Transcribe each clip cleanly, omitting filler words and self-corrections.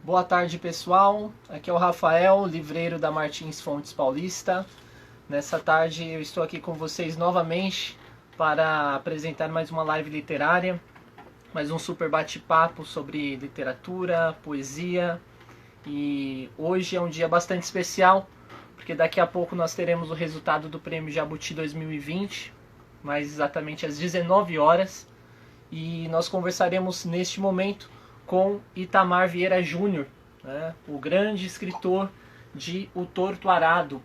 Boa tarde, pessoal. Aqui é o Rafael, livreiro da Martins Fontes Paulista. Nessa tarde eu estou aqui com vocês novamente para apresentar mais uma live literária, mais um super bate-papo sobre literatura, poesia. E hoje é um dia bastante especial, porque daqui a pouco nós teremos o resultado do Prêmio Jabuti 2020, mais exatamente às 19 horas. E nós conversaremos neste momento com Itamar Vieira Júnior, né, o grande escritor de O Torto Arado,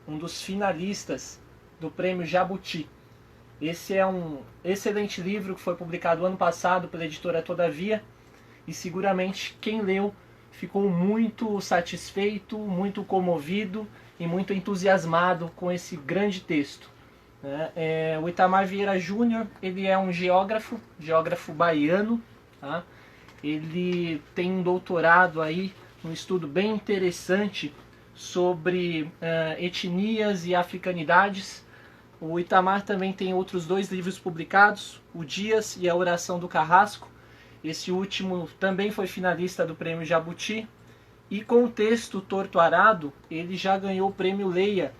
um dos finalistas do Prêmio Jabuti. Esse é um excelente livro que foi publicado ano passado pela editora Todavia e seguramente quem leu ficou muito satisfeito, muito comovido e muito entusiasmado com esse grande texto. O Itamar Vieira Júnior, ele é um geógrafo baiano, tá? Ele tem um doutorado aí, um estudo bem interessante sobre etnias e africanidades. O Itamar também tem outros 2 livros publicados, O Dias e a Oração do Carrasco. Esse último também foi finalista do Prêmio Jabuti. E com o texto Torto Arado, ele já ganhou o Prêmio Leia,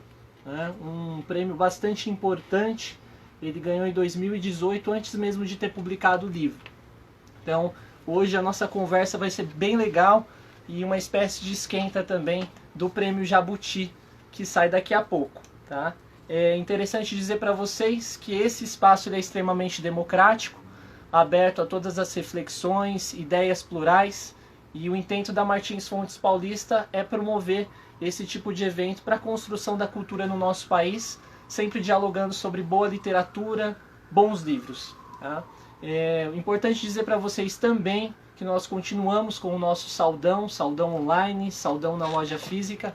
né? Um prêmio bastante importante. Ele ganhou em 2018, antes mesmo de ter publicado o livro. Então, hoje a nossa conversa vai ser bem legal e uma espécie de esquenta também do Prêmio Jabuti, que sai daqui a pouco. Tá? É interessante dizer para vocês que esse espaço é extremamente democrático, aberto a todas as reflexões, ideias plurais, e o intento da Martins Fontes Paulista é promover esse tipo de evento para a construção da cultura no nosso país, sempre dialogando sobre boa literatura, bons livros. Tá? É importante dizer para vocês também que nós continuamos com o nosso Saldão online, Saldão na loja física.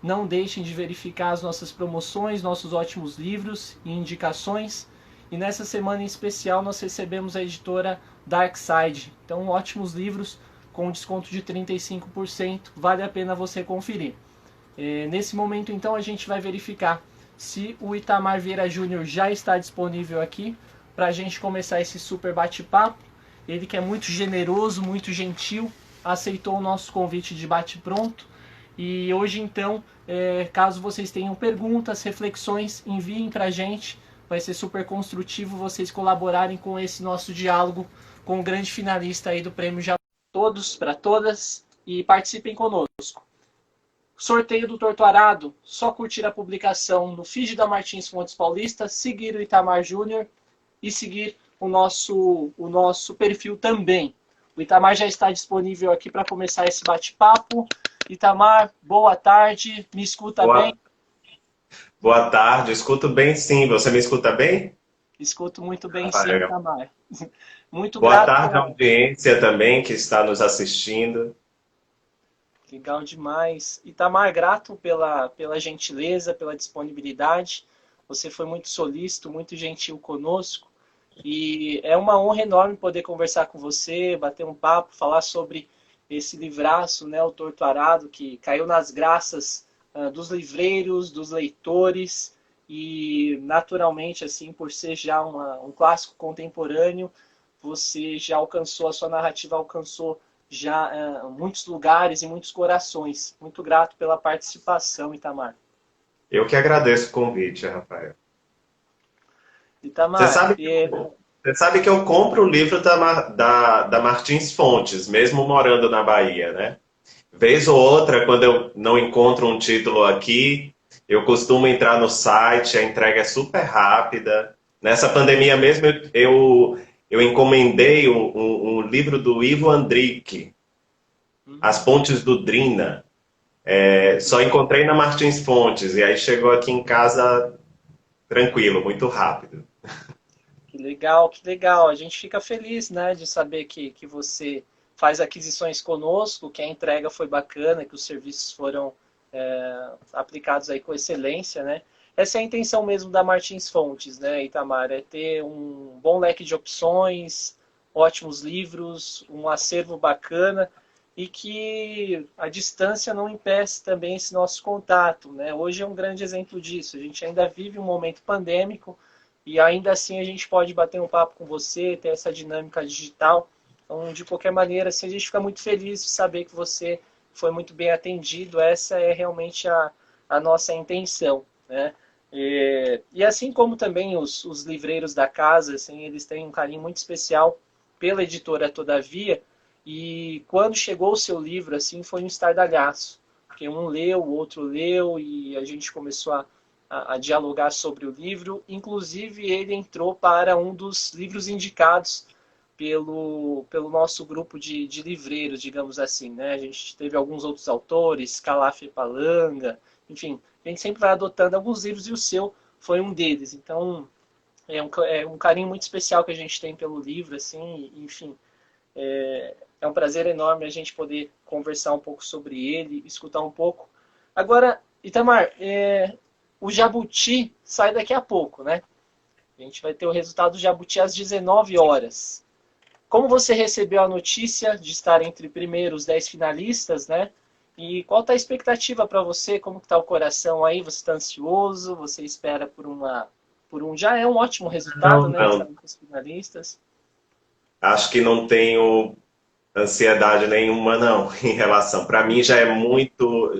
Não deixem de verificar as nossas promoções, nossos ótimos livros e indicações. E nessa semana em especial nós recebemos a editora Darkside. Então, ótimos livros com desconto de 35%. Vale a pena você conferir. Nesse momento, então, a gente vai verificar se o Itamar Vieira Júnior já está disponível aqui para a gente começar esse super bate-papo. Ele que é muito generoso, muito gentil, aceitou o nosso convite de bate-pronto. E hoje, então, caso vocês tenham perguntas, reflexões, enviem para a gente. Vai ser super construtivo vocês colaborarem com esse nosso diálogo com o grande finalista aí do Prêmio Jabuti. Todos, para todas, e participem conosco. Sorteio do Torto Arado, só curtir a publicação no feed da Martins Fontes Paulista, seguir o Itamar Júnior e seguir o nosso perfil também. O Itamar já está disponível aqui para começar esse bate-papo. Itamar, boa tarde, me escuta bem? Boa tarde, escuto bem sim. Você me escuta bem? Escuto muito bem sim, Rafael. Itamar. Muito Boa grato tarde à pela... audiência também que está nos assistindo. Legal demais. Itamar, grato pela gentileza, pela disponibilidade. Você foi muito solícito, muito gentil conosco. E é uma honra enorme poder conversar com você, bater um papo, falar sobre esse livraço, né, o Torto Arado, que caiu nas graças dos livreiros, dos leitores. E, naturalmente, assim, por ser já um clássico contemporâneo, você já alcançou, a sua narrativa alcançou já muitos lugares e muitos corações. Muito grato pela participação, Itamar. Eu que agradeço o convite, Rafael. Você Itamar, sabe, você sabe que eu compro o livro da Martins Fontes, mesmo morando na Bahia, né? Vez ou outra, quando eu não encontro um título aqui, eu costumo entrar no site, a entrega é super rápida. Nessa pandemia mesmo, eu encomendei um livro do Ivo Andrić, As Pontes do Drina. Só encontrei na Martins Fontes, e aí chegou aqui em casa tranquilo, muito rápido. que legal, que legal. A gente fica feliz, né, de saber que você faz aquisições conosco, que a entrega foi bacana, que os serviços foram aplicados aí com excelência, né? Essa é a intenção mesmo da Martins Fontes, né, Itamar? É ter um bom leque de opções, ótimos livros, um acervo bacana e que a distância não impeça também esse nosso contato, né? Hoje é um grande exemplo disso. A gente ainda vive um momento pandêmico e ainda assim a gente pode bater um papo com você, ter essa dinâmica digital. Então, de qualquer maneira, assim, a gente fica muito feliz de saber que você foi muito bem atendido. Essa é realmente a nossa intenção, né? E assim como também os livreiros da casa, assim, eles têm um carinho muito especial pela editora Todavia. E quando chegou o seu livro, assim, foi um estardalhaço, porque um leu, o outro leu, e a gente começou a dialogar sobre o livro. Inclusive, ele entrou para um dos livros indicados pelo nosso grupo de livreiros, digamos assim, né? A gente teve alguns outros autores, Calaf e Palanga, enfim, a gente sempre vai adotando alguns livros e o seu foi um deles. Então, é um carinho muito especial que a gente tem pelo livro, assim, enfim, é um prazer enorme a gente poder conversar um pouco sobre ele, escutar um pouco. Agora, Itamar, o Jabuti sai daqui a pouco, né? A gente vai ter o resultado do Jabuti às 19 horas. Como você recebeu a notícia de estar entre primeiros 10 finalistas, né? E qual está a expectativa para você? Como está o coração aí? Você está ansioso? Você espera por um... Já é um ótimo resultado, Não, né? Estar não. entre os finalistas. Acho que não tenho ansiedade nenhuma, não, em relação. Para mim já é muito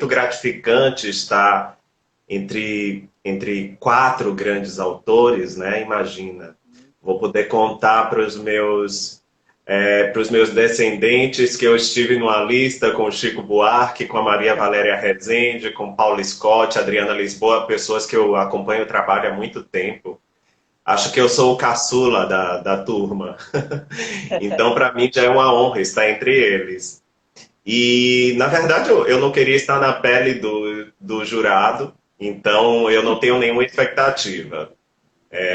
gratificante estar entre quatro grandes autores, né? Imagina, vou poder contar para os meus descendentes que eu estive numa lista com o Chico Buarque, com a Maria Valéria Rezende, com Paulo Scott, Adriana Lisboa, pessoas que eu acompanho o trabalho há muito tempo. Acho que eu sou o caçula da turma. Então, para mim, já é uma honra estar entre eles. E, na verdade, eu não queria estar na pele do jurado, então eu não tenho nenhuma expectativa.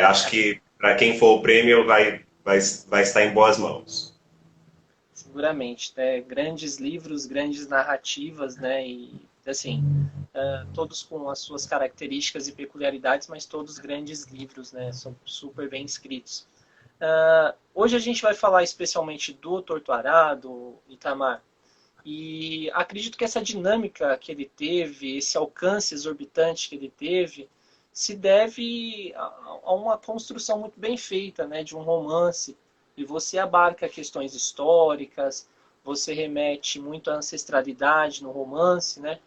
Acho que, para quem for o prêmio, vai estar em boas mãos. Seguramente, né? Grandes livros, grandes narrativas, né? E assim, todos com as suas características e peculiaridades, mas todos grandes livros, né? São super bem escritos. Hoje a gente vai falar especialmente do Torto Arado, Itamar, e acredito que essa dinâmica que ele teve, esse alcance exorbitante que ele teve, se deve a uma construção muito bem feita, né, de um romance. E você abarca questões históricas, você remete muito à ancestralidade no romance, né?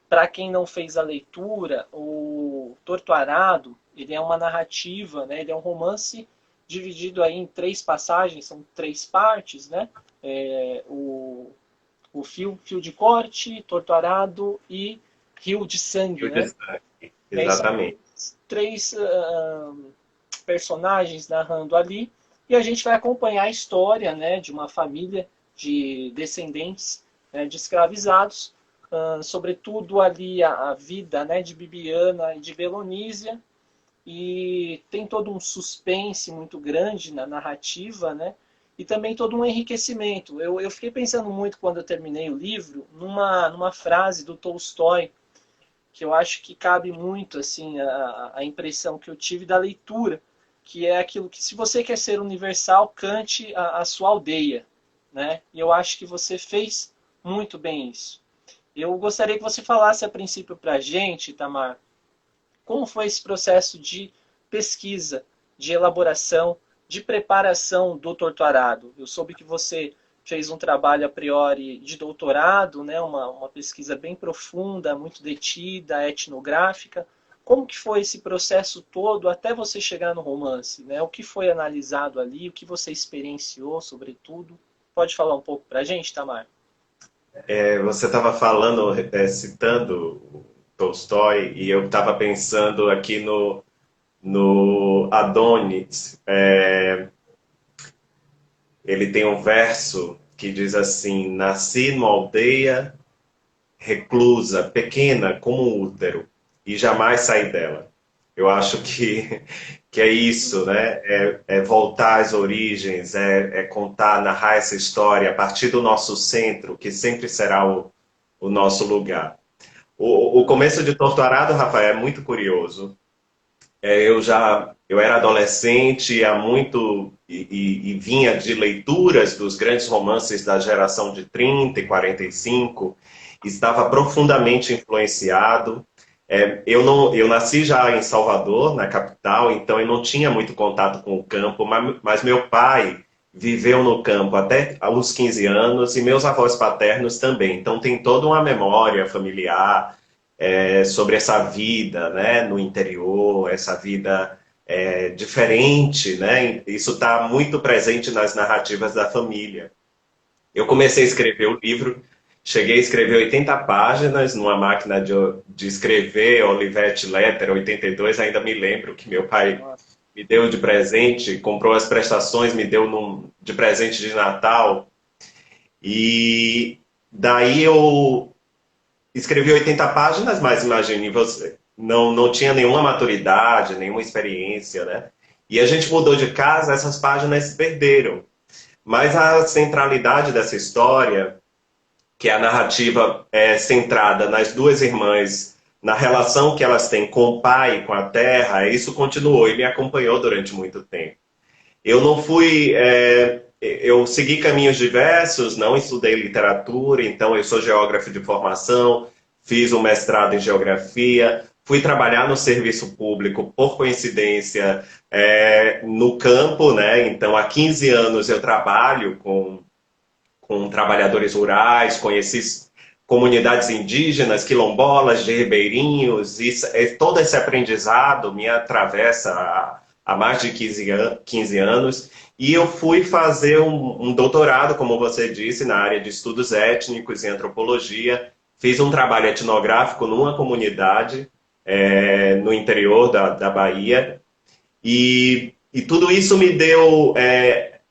Para quem não fez a leitura, o Torto Arado, ele é uma narrativa, né? Ele é um romance dividido aí em três passagens, são três partes, né? O fio de corte, Torto Arado e Rio de Sangue, Eu né? destaque. E aí são Exatamente. três personagens narrando ali, e a gente vai acompanhar a história, né, de uma família de descendentes, né, de escravizados, sobretudo ali a vida, né, de Bibiana e de Belonísia, e tem todo um suspense muito grande na narrativa, né, e também todo um enriquecimento. Eu fiquei pensando muito quando eu terminei o livro, numa frase do Tolstói, que eu acho que cabe muito assim a impressão que eu tive da leitura, que é aquilo que, se você quer ser universal, cante a sua aldeia, né? E eu acho que você fez muito bem isso. Eu gostaria que você falasse a princípio para a gente, Tamar, como foi esse processo de pesquisa, de elaboração, de preparação do Torto Arado? Eu soube que você fez um trabalho a priori de doutorado, né, uma pesquisa bem profunda, muito detida, etnográfica. Como que foi esse processo todo até você chegar no romance? Né? O que foi analisado ali, o que você experienciou, sobretudo? Pode falar um pouco para a gente, Tamar? Você estava falando, citando o Tolstói, e eu estava pensando aqui no Adonis. Ele tem um verso que diz assim: nasci numa aldeia reclusa, pequena como um útero, e jamais saí dela. Eu acho que é isso, né? É voltar às origens, é contar, narrar essa história a partir do nosso centro, que sempre será o nosso lugar. O começo de Torturado, Rafael, é muito curioso. Eu era adolescente há muito e vinha de leituras dos grandes romances da geração de 30 e 45, estava profundamente influenciado. Eu nasci já em Salvador, na capital, então eu não tinha muito contato com o campo, mas meu pai viveu no campo até aos 15 anos e meus avós paternos também. Então tem toda uma memória familiar sobre essa vida, né, no interior, essa vida diferente, né? Isso está muito presente nas narrativas da família. Eu comecei a escrever o livro, cheguei a escrever 80 páginas numa máquina de escrever Olivetti Letter 82, ainda me lembro que meu pai Nossa. me deu de presente, comprou as prestações, me deu de presente de Natal. E daí eu escrevi 80 páginas, mas imagine você, não tinha nenhuma maturidade, nenhuma experiência, né? E a gente mudou de casa, essas páginas se perderam. Mas a centralidade dessa história, que é a narrativa centrada nas duas irmãs, na relação que elas têm com o pai e com a terra, isso continuou e me acompanhou durante muito tempo. Eu não fui. Eu segui caminhos diversos, não estudei literatura, então eu sou geógrafo de formação, fiz um mestrado em geografia, fui trabalhar no serviço público, por coincidência, no campo, né? Então, há 15 anos eu trabalho com trabalhadores rurais, conheci comunidades indígenas, quilombolas, de ribeirinhos, todo esse aprendizado me atravessa há mais de 15 anos, e eu fui fazer um doutorado, como você disse, na área de estudos étnicos e antropologia, fiz um trabalho etnográfico numa comunidade no interior da Bahia, e tudo isso me deu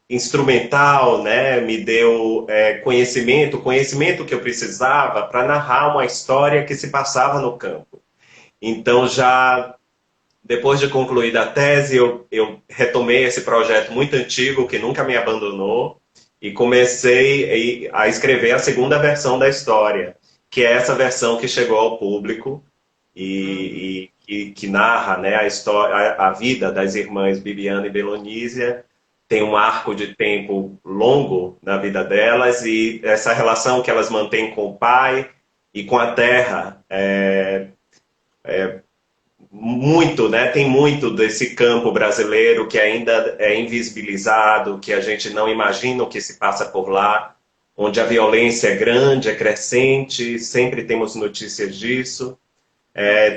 instrumental, né? Me deu conhecimento que eu precisava para narrar uma história que se passava no campo. Então, já depois de concluída a tese, eu retomei esse projeto muito antigo que nunca me abandonou e comecei a escrever a segunda versão da história, que é essa versão que chegou ao público e que narra, né, a história, a vida das irmãs Bibiana e Belonísia. Tem um arco de tempo longo na vida delas e essa relação que elas mantêm com o pai e com a terra muito, né? Tem muito desse campo brasileiro que ainda é invisibilizado, que a gente não imagina o que se passa por lá, onde a violência é grande, é crescente, sempre temos notícias disso.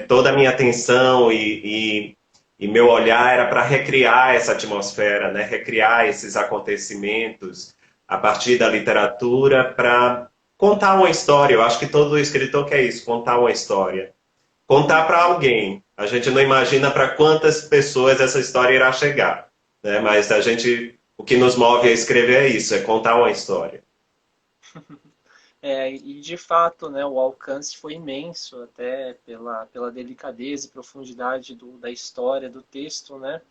Toda a minha atenção e meu olhar era para recriar essa atmosfera, né? Recriar esses acontecimentos a partir da literatura para contar uma história. Eu acho que todo escritor quer isso, contar uma história. Contar para alguém. A gente não imagina para quantas pessoas essa história irá chegar, né? Mas o que nos move a escrever é isso, é contar uma história. E de fato, né, o alcance foi imenso, até pela delicadeza e profundidade da história, do texto, né?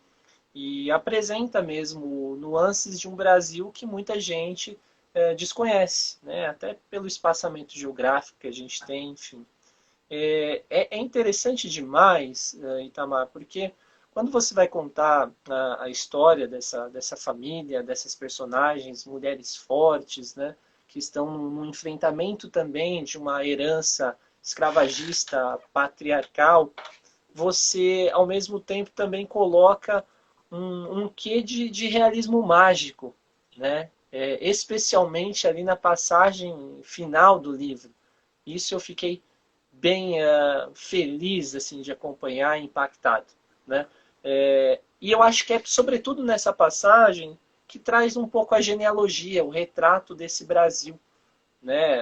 E apresenta mesmo nuances de um Brasil que muita gente desconhece, né? Até pelo espaçamento geográfico que a gente tem, enfim. É interessante demais, Itamar, porque quando você vai contar a história dessa família, dessas personagens, mulheres fortes, né, que estão num enfrentamento também de uma herança escravagista, patriarcal, você, ao mesmo tempo, também coloca um quê de realismo mágico, né? Especialmente ali na passagem final do livro. Isso eu fiquei bem feliz assim de acompanhar, impactado, né? E eu acho que é sobretudo nessa passagem que traz um pouco a genealogia, o retrato desse Brasil, né?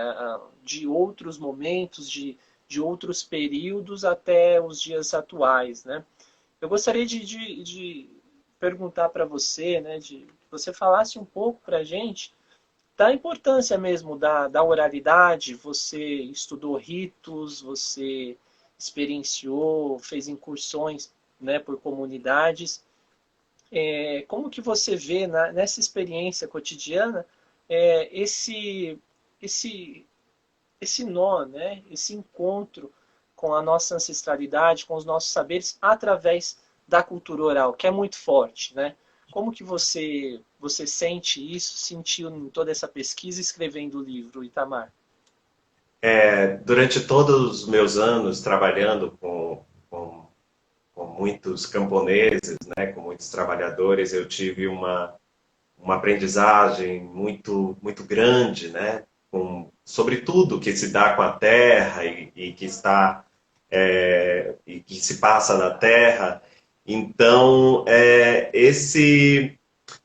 De outros momentos, de outros períodos até os dias atuais, né? Eu gostaria de perguntar para você, né? De que você falasse um pouco para a gente da importância mesmo da oralidade. Você estudou ritos, você experienciou, fez incursões, né, por comunidades. Como que você vê nessa experiência cotidiana esse, esse, esse nó, né, esse encontro com a nossa ancestralidade, com os nossos saberes, através da cultura oral, que é muito forte, né? Como que você sente isso, sentiu em toda essa pesquisa escrevendo o livro, Itamar? Durante todos os meus anos trabalhando com muitos camponeses, né, com muitos trabalhadores, eu tive uma aprendizagem muito grande, né? Sobre tudo que se dá com a Terra e que está e que se passa na Terra. Então,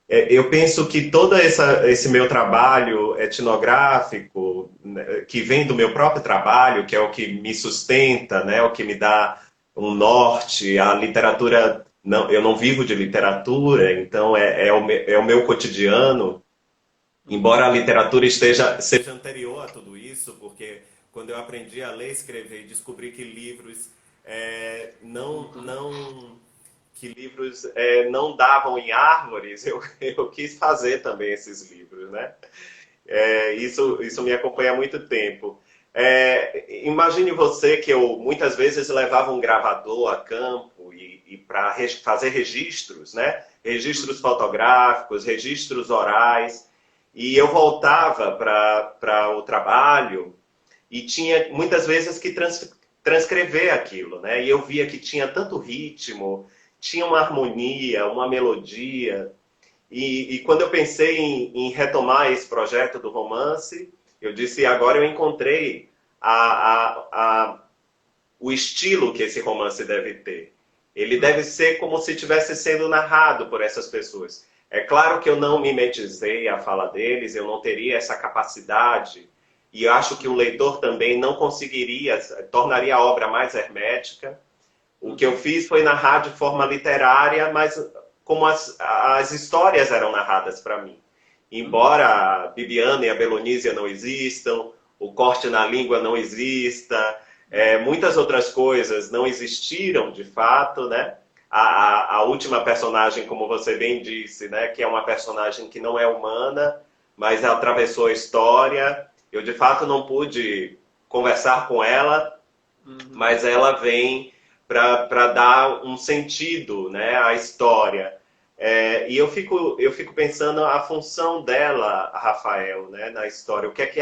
eu penso que todo esse meu trabalho etnográfico, né, que vem do meu próprio trabalho, que é o que me sustenta, né, o que me dá um norte, a literatura, não, eu não vivo de literatura, então é o meu cotidiano, embora a literatura seja anterior a tudo isso, porque quando eu aprendi a ler e escrever, descobri que livros não davam em árvores, eu quis fazer também esses livros, né? Isso me acompanha há muito tempo. Imagine você que eu muitas vezes levava um gravador a campo e para fazer registros, né? Registros fotográficos, registros orais, e eu voltava para o trabalho e tinha muitas vezes que transcrever aquilo, né? E eu via que tinha tanto ritmo, tinha uma harmonia, uma melodia. E quando eu pensei em retomar esse projeto do romance, eu disse, agora eu encontrei o estilo que esse romance deve ter. Ele deve ser como se estivesse sendo narrado por essas pessoas. É claro que eu não mimetizei a fala deles, eu não teria essa capacidade, e eu acho que o leitor também não conseguiria, tornaria a obra mais hermética. O que eu fiz foi narrar de forma literária, mas como as histórias eram narradas para mim. Embora a Bibiana e a Belonísia não existam, o corte na língua não exista, muitas outras coisas não existiram de fato, né? A última personagem, como você bem disse, né, que é uma personagem que não é humana, mas ela atravessou a história. Eu, de fato, não pude conversar com ela, mas ela vem para dar um sentido, né, à história. E eu fico pensando a função dela, Rafael, né, na história. O que é que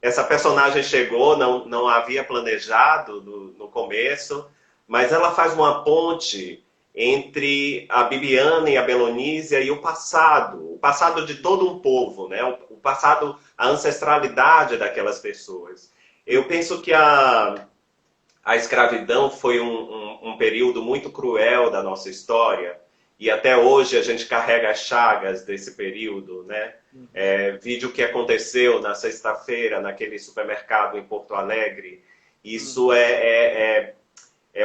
essa personagem chegou, não havia planejado no começo, mas ela faz uma ponte entre a Bibiana e a Belonísia e o passado de todo um povo, né, o passado, a ancestralidade daquelas pessoas. Eu penso que a escravidão foi um período muito cruel da nossa história e até hoje a gente carrega as chagas desse período, né? Vídeo que aconteceu na sexta-feira naquele supermercado em Porto Alegre. Isso é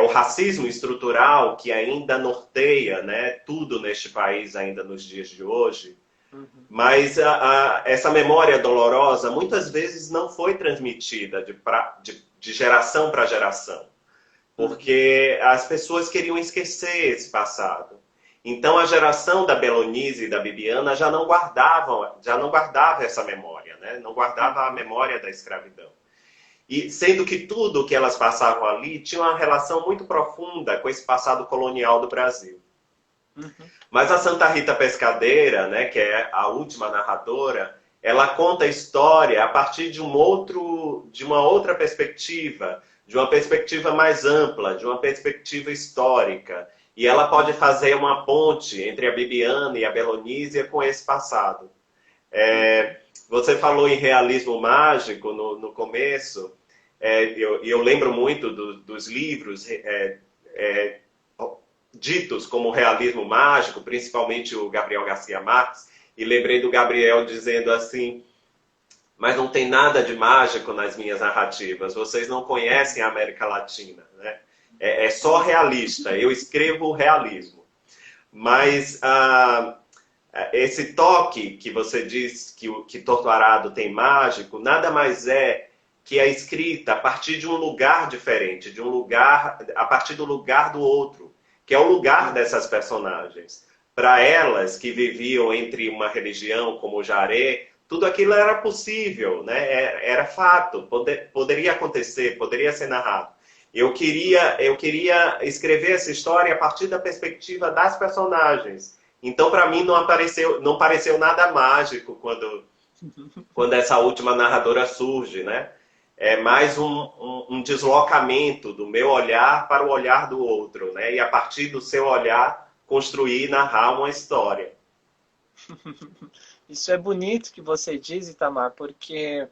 o racismo estrutural que ainda norteia, né, tudo neste país ainda nos dias de hoje. Mas essa memória dolorosa muitas vezes não foi transmitida de geração para geração, porque as pessoas queriam esquecer esse passado. Então a geração da Belonise e da Bibiana já não guardava essa memória, né? Não guardava a memória da escravidão. E sendo que tudo que elas passavam ali tinha uma relação muito profunda com esse passado colonial do Brasil. Mas a Santa Rita Pescadeira, né, que é a última narradora, ela conta a história a partir de uma outra perspectiva, de uma perspectiva mais ampla, de uma perspectiva histórica. E ela pode fazer uma ponte entre a Bibiana e a Belonísia com esse passado. Você falou em realismo mágico no começo, eu lembro muito dos livros ditos como realismo mágico, principalmente o Gabriel Garcia Marques, e lembrei do Gabriel dizendo assim, mas não tem nada de mágico nas minhas narrativas, vocês não conhecem a América Latina, né? É só realista, eu escrevo realismo. Mas esse toque que você diz que Torturado tem mágico, nada mais é que a escrita a partir de um lugar diferente, a partir do lugar do outro, que é o lugar dessas personagens. Para elas que viviam entre uma religião como o Jaré, tudo aquilo era possível, né? Era fato, poderia acontecer, poderia ser narrado. Eu queria escrever essa história a partir da perspectiva das personagens. Então, para mim, não pareceu nada mágico quando essa última narradora surge, né? É mais um deslocamento do meu olhar para o olhar do outro, né? E a partir do seu olhar, construir e narrar uma história. Isso é bonito que você diz, Itamar, porque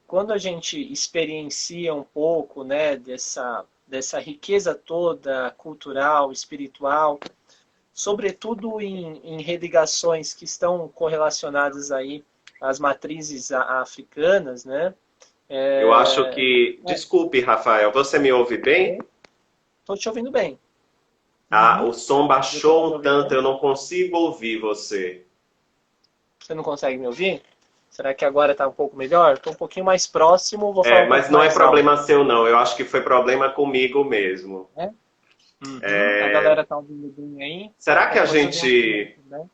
quando a gente experiencia um pouco, né, dessa riqueza toda cultural, espiritual, sobretudo em religações que estão correlacionadas aí às matrizes africanas, né? Eu acho É, que. Desculpe, Rafael, você me ouve bem? Estou te ouvindo bem. Ah, Uhum. o som Você tá me baixou um ouvindo tanto, bem? eu não consigo ouvir você. Você não consegue me ouvir? Será que agora está um pouco melhor? Estou um pouquinho mais próximo, vou falar É, um mas pouco não é mais alto. problema seu, não. Eu acho que foi problema comigo mesmo. Né? Uhum. A galera tá ouvindo bem aí. Será que Qualquer a coisa eu dou um sinal gente. também.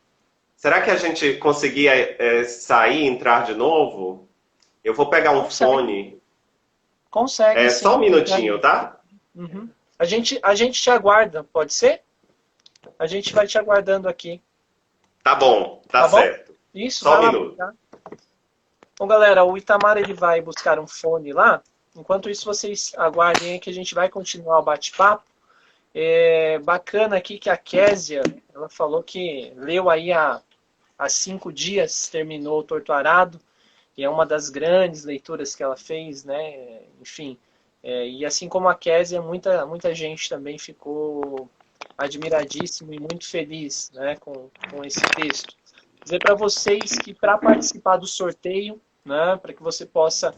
Será que a gente conseguia sair e entrar de novo? Eu vou pegar um Consegue, fone. consegue É só um sim. minutinho, tá? Uhum. A gente te aguarda, pode ser? A gente vai te aguardando aqui, Tá bom, tá tá bom? certo. Isso, Só vai um lá minuto. buscar. Bom, galera, o Itamar ele vai buscar um fone lá. Enquanto isso, vocês aguardem aí que a gente vai continuar o bate-papo. É bacana aqui que a Késia, ela falou que leu aí há 5 dias, terminou o Torturado, e é uma das grandes leituras que ela fez, né? Enfim, e assim como a Késia, muita gente também ficou admiradíssimo e muito feliz, né, com esse texto. Dizer para vocês que para participar do sorteio, né, para que você possa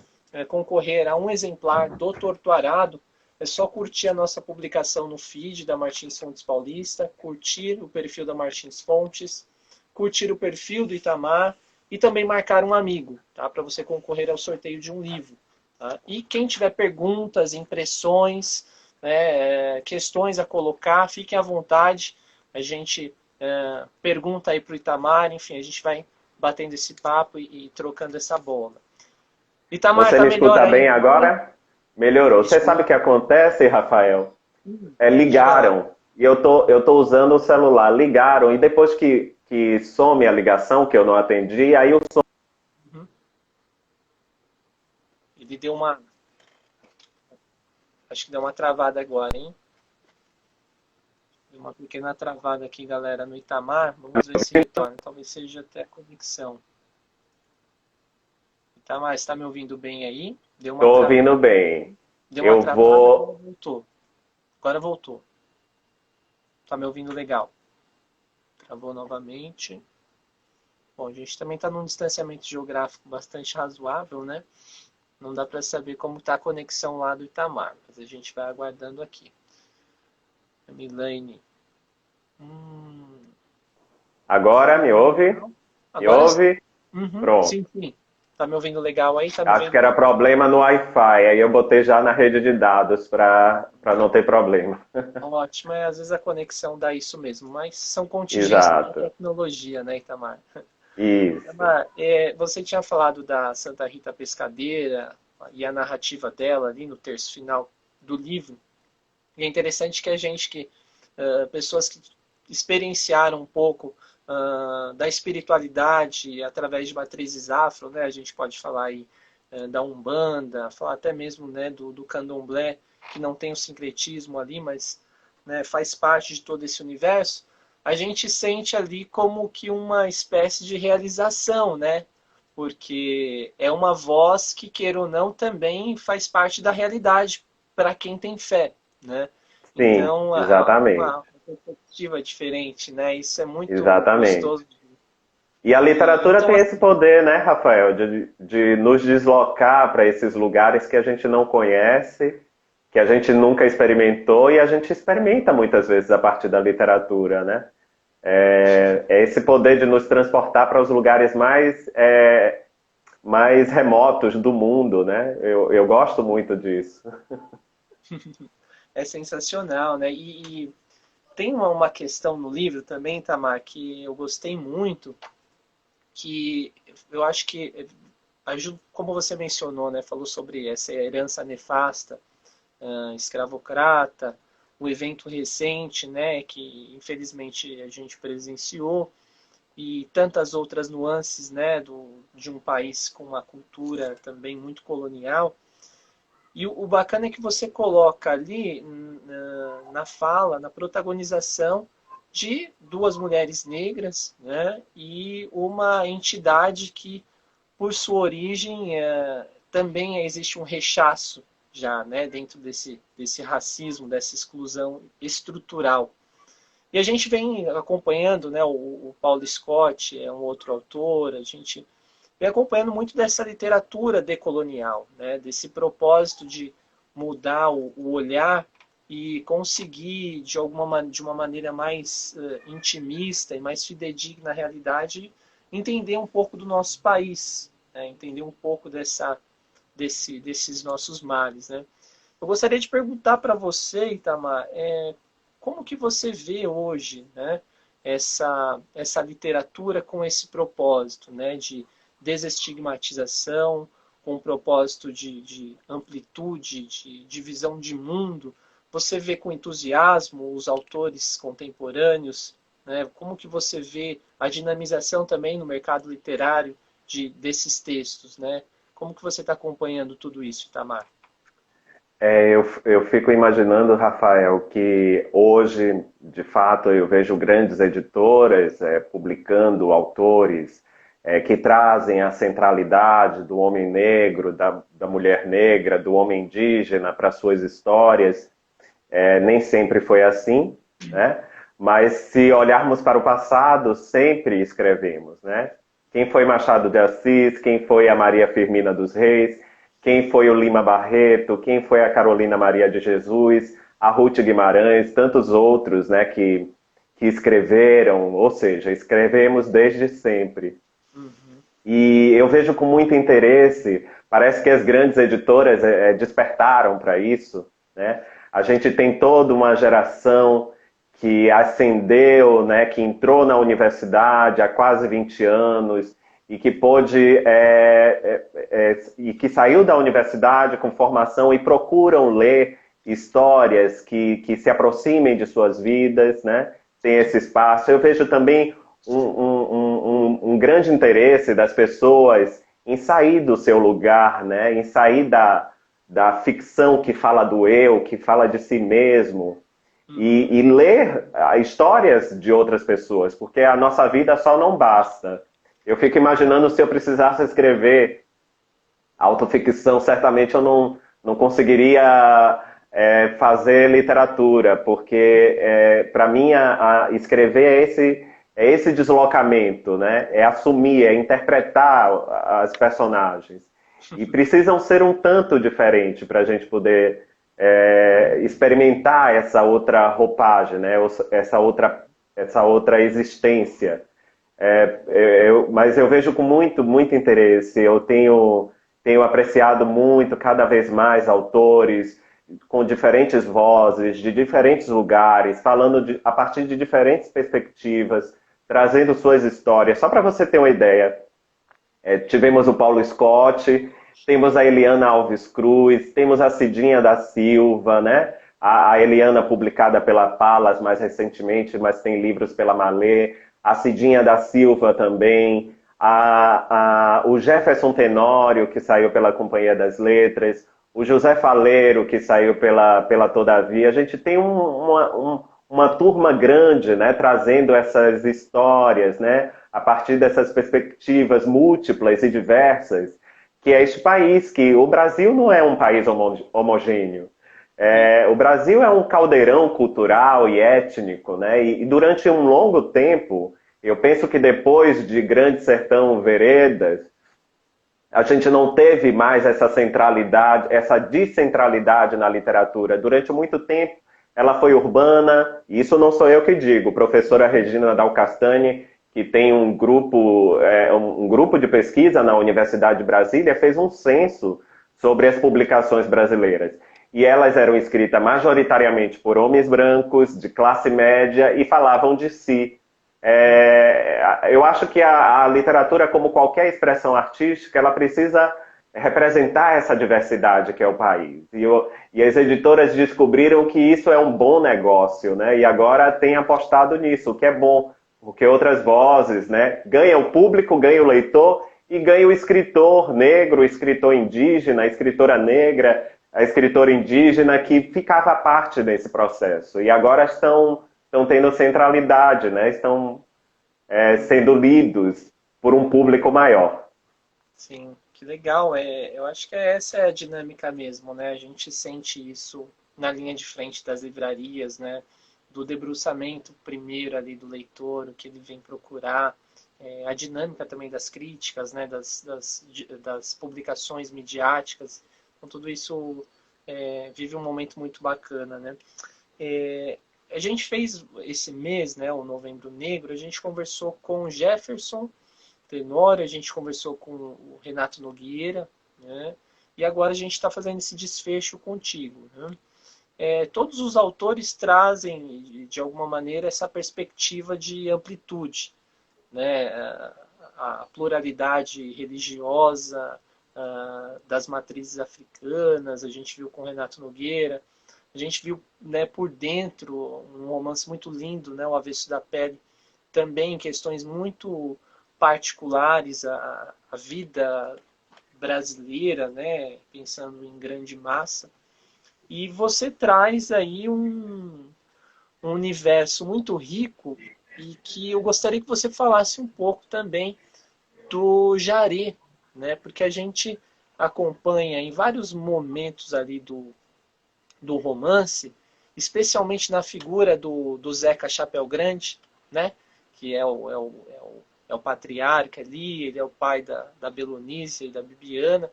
concorrer a um exemplar do Torturado, é só curtir a nossa publicação no feed da Martins Fontes Paulista, curtir o perfil da Martins Fontes, curtir o perfil do Itamar e também marcar um amigo, tá? Para você concorrer ao sorteio de um livro. Tá? E quem tiver perguntas, impressões, né, questões a colocar, fiquem à vontade. A gente pergunta aí para o Itamar, enfim, a gente vai batendo esse papo e trocando essa bola. Itamar, Você tá me melhor escuta aí bem agora? agora? Melhorou. Você sabe o que Escuta. acontece, Rafael? Diga lá. Ligaram. E eu tô usando o celular. Ligaram. E depois que some a ligação, que eu não atendi, aí o som. Uhum. Ele deu uma. Acho que deu uma travada agora, hein? Deu uma pequena travada aqui, galera, no Itamar. Vamos ver se retorna. Talvez seja até a conexão. Itamar, está me ouvindo bem aí? Estou ouvindo bem. Deu uma Eu travada, agora vou. voltou. Agora voltou. Está me ouvindo legal. Travou novamente. Bom, a gente também está num distanciamento geográfico bastante razoável, né? Não dá para saber como está a conexão lá do Itamar, mas a gente vai aguardando aqui. A Milane. Agora me ouve? Me Agora sim. ouve? Uhum, Pronto. sim, sim. Tá me ouvindo legal aí? Tá me Acho que vendo era legal? problema no Wi-Fi. Aí eu botei já na rede de dados para não ter problema. Ótimo, às vezes a conexão dá isso mesmo, mas são contingências da Exato. tecnologia, né, Itamar? Isso. Itamar, você tinha falado da Santa Rita Pescadeira e a narrativa dela ali no terço final do livro. E é interessante que a gente, pessoas que experienciaram um pouco da espiritualidade através de matrizes afro, né? A gente pode falar aí da Umbanda, falar até mesmo, né, do Candomblé, que não tem o sincretismo ali, mas, né, faz parte de todo esse universo. A gente sente ali como que uma espécie de realização, né? Porque é uma voz que, queira ou não, também faz parte da realidade para quem tem fé, né? Sim, Então, exatamente. uma perspectiva diferente, né? Isso é muito Exatamente. gostoso. E a literatura Então, tem esse poder, né, Rafael, de nos deslocar para esses lugares que a gente não conhece, que a gente nunca experimentou e a gente experimenta muitas vezes a partir da literatura, né? É esse poder de nos transportar para os lugares mais remotos do mundo, né? Eu gosto muito disso. é sensacional, né? E tem uma questão no livro também, Tamar, que eu gostei muito, que eu acho que, como você mencionou, né? Falou sobre essa herança nefasta, escravocrata, o evento recente, né? Que infelizmente a gente presenciou, e tantas outras nuances, né, de um país com uma cultura também muito colonial. E o bacana é que você coloca ali na fala, na protagonização, de duas mulheres negras, né, e uma entidade que, por sua origem, também existe um rechaço já, né, dentro desse racismo, dessa exclusão estrutural. E a gente vem acompanhando, né, o Paulo Scott é um outro autor, a gente vem acompanhando muito dessa literatura decolonial, né, desse propósito de mudar o olhar e conseguir, de uma maneira mais intimista e mais fidedigna à realidade, entender um pouco do nosso país, né, entender um pouco desses nossos males. Né. Eu gostaria de perguntar para você, Itamar, como que você vê hoje, né, essa literatura com esse propósito, né, de desestigmatização, com um propósito de amplitude, de visão de mundo? Você vê com entusiasmo os autores contemporâneos, né? Como que você vê a dinamização também no mercado literário desses textos, né? Como que você está acompanhando tudo isso, Itamar? Eu fico imaginando, Rafael, que hoje, de fato, eu vejo grandes editoras publicando autores que trazem a centralidade do homem negro, da mulher negra, do homem indígena para suas histórias. Nem sempre foi assim, né? Mas se olharmos para o passado, sempre escrevemos, né? Quem foi Machado de Assis, quem foi a Maria Firmina dos Reis, quem foi o Lima Barreto, quem foi a Carolina Maria de Jesus, a Ruth Guimarães, tantos outros, né, que escreveram, ou seja, escrevemos desde sempre. Uhum. E eu vejo com muito interesse, parece que as grandes editoras despertaram para isso, né? A gente tem toda uma geração que ascendeu, né, que entrou na universidade há quase 20 anos e que pôde, e que saiu da universidade com formação e procuram ler histórias que se aproximem de suas vidas, né? Tem esse espaço. Eu vejo também um grande interesse das pessoas em sair do seu lugar, né? Em sair da ficção que fala do eu, que fala de si mesmo, e ler histórias de outras pessoas, porque a nossa vida só não basta. Eu fico imaginando se eu precisasse escrever autoficção, certamente eu não conseguiria fazer literatura, porque para mim escrever é esse deslocamento, né? É assumir, é interpretar as personagens. E precisam ser um tanto diferente para a gente poder experimentar essa outra roupagem, né? Essa outra existência. Mas eu vejo com muito interesse. Eu tenho apreciado muito, cada vez mais, autores com diferentes vozes, de diferentes lugares, falando a partir de diferentes perspectivas, trazendo suas histórias. Só para você ter uma ideia, tivemos o Paulo Scott, temos a Eliana Alves Cruz, temos a Cidinha da Silva, né? A Eliana publicada pela Palas mais recentemente, mas tem livros pela Malê, a Cidinha da Silva também, o Jefferson Tenório, que saiu pela Companhia das Letras, o José Faleiro, que saiu pela Todavia. A gente tem uma turma grande, né, trazendo essas histórias, né, a partir dessas perspectivas múltiplas e diversas, que é este país, que o Brasil não é um país homogêneo. O Brasil é um caldeirão cultural e étnico, né, e durante um longo tempo, eu penso que depois de Grande Sertão Veredas, a gente não teve mais essa centralidade, essa descentralidade na literatura. Durante muito tempo, ela foi urbana, e isso não sou eu que digo. Professora Regina Dal Castanhe, que tem um grupo de pesquisa na Universidade de Brasília, fez um censo sobre as publicações brasileiras. E elas eram escritas majoritariamente por homens brancos, de classe média, e falavam de si. Eu acho que a literatura, como qualquer expressão artística, ela precisa representar essa diversidade que é o país. E as editoras descobriram que isso é um bom negócio, né? E agora têm apostado nisso, o que é bom, porque outras vozes, né, ganham o público, ganham o leitor e ganha o escritor negro, o escritor indígena, a escritora negra, a escritora indígena, que ficava parte desse processo. E agora estão estão tendo centralidade, né? Estão sendo lidos por um público maior. Sim, que legal. Eu acho que essa é a dinâmica mesmo, né? A gente sente isso na linha de frente das livrarias, né? Do debruçamento primeiro ali do leitor, o que ele vem procurar, a dinâmica também das críticas, né? Das publicações midiáticas. Então, tudo isso vive um momento muito bacana, né? A gente fez esse mês, né? O Novembro Negro, a gente conversou com o Jefferson Tenório, a gente conversou com o Renato Nogueira, né? E agora a gente está fazendo esse desfecho contigo, né? Todos os autores trazem, de alguma maneira, essa perspectiva de amplitude, né? A pluralidade religiosa das matrizes africanas, a gente viu com o Renato Nogueira, a gente viu, né, por dentro um romance muito lindo, né, O Avesso da Pele, também questões muito particulares à vida brasileira, né, pensando em grande massa. E você traz aí um universo muito rico e que eu gostaria que você falasse um pouco também do Jaré, né? Porque a gente acompanha em vários momentos ali do romance, especialmente na figura do Zeca Chapéu Grande, né? Que é o patriarca ali, ele é o pai da Belonícia e da Bibiana,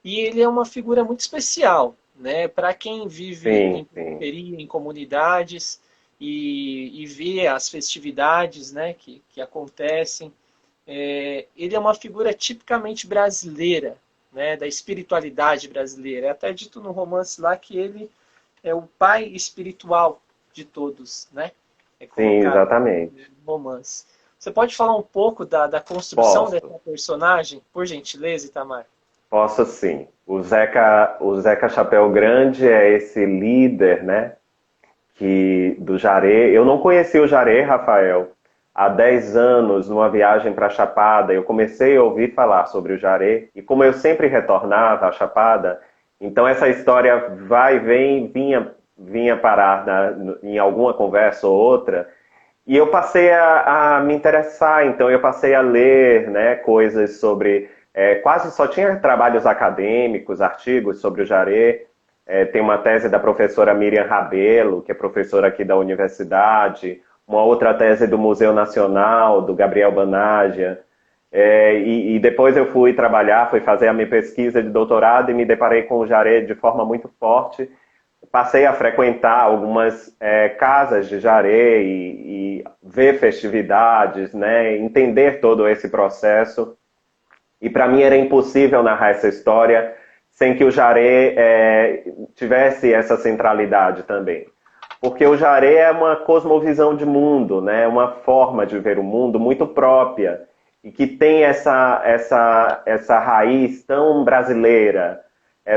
e ele é uma figura muito especial, né? Para quem vive em Sim, sim. periferia, em comunidades e vê as festividades, né, que acontecem, ele é uma figura tipicamente brasileira, né, da espiritualidade brasileira. É até dito no romance lá que ele é o pai espiritual de todos, né? É Sim, colocado exatamente. no romance. Você pode falar um pouco da construção dessa Posso. personagem, por gentileza, Itamar? Posso sim. O Zeca Chapéu Grande é esse líder, né, do Jaré. Eu não conheci o Jaré, Rafael. Há 10 anos, numa viagem para Chapada, eu comecei a ouvir falar sobre o Jaré. E como eu sempre retornava à Chapada, então essa história vai e vem, vinha parar em alguma conversa ou outra. E eu passei a me interessar, então eu passei a ler, né, coisas sobre. Quase só tinha trabalhos acadêmicos, artigos sobre o Jaré. Tem uma tese da professora Miriam Rabelo, que é professora aqui da universidade, uma outra tese do Museu Nacional, do Gabriel Banaglia. E depois eu fui trabalhar, fui fazer a minha pesquisa de doutorado e me deparei com o Jaré de forma muito forte. Passei a frequentar algumas casas de Jaré e ver festividades, né, entender todo esse processo. E para mim era impossível narrar essa história sem que o Jaré tivesse essa centralidade também. Porque o Jaré é uma cosmovisão de mundo, né, uma forma de ver o mundo muito própria e que tem essa raiz tão brasileira.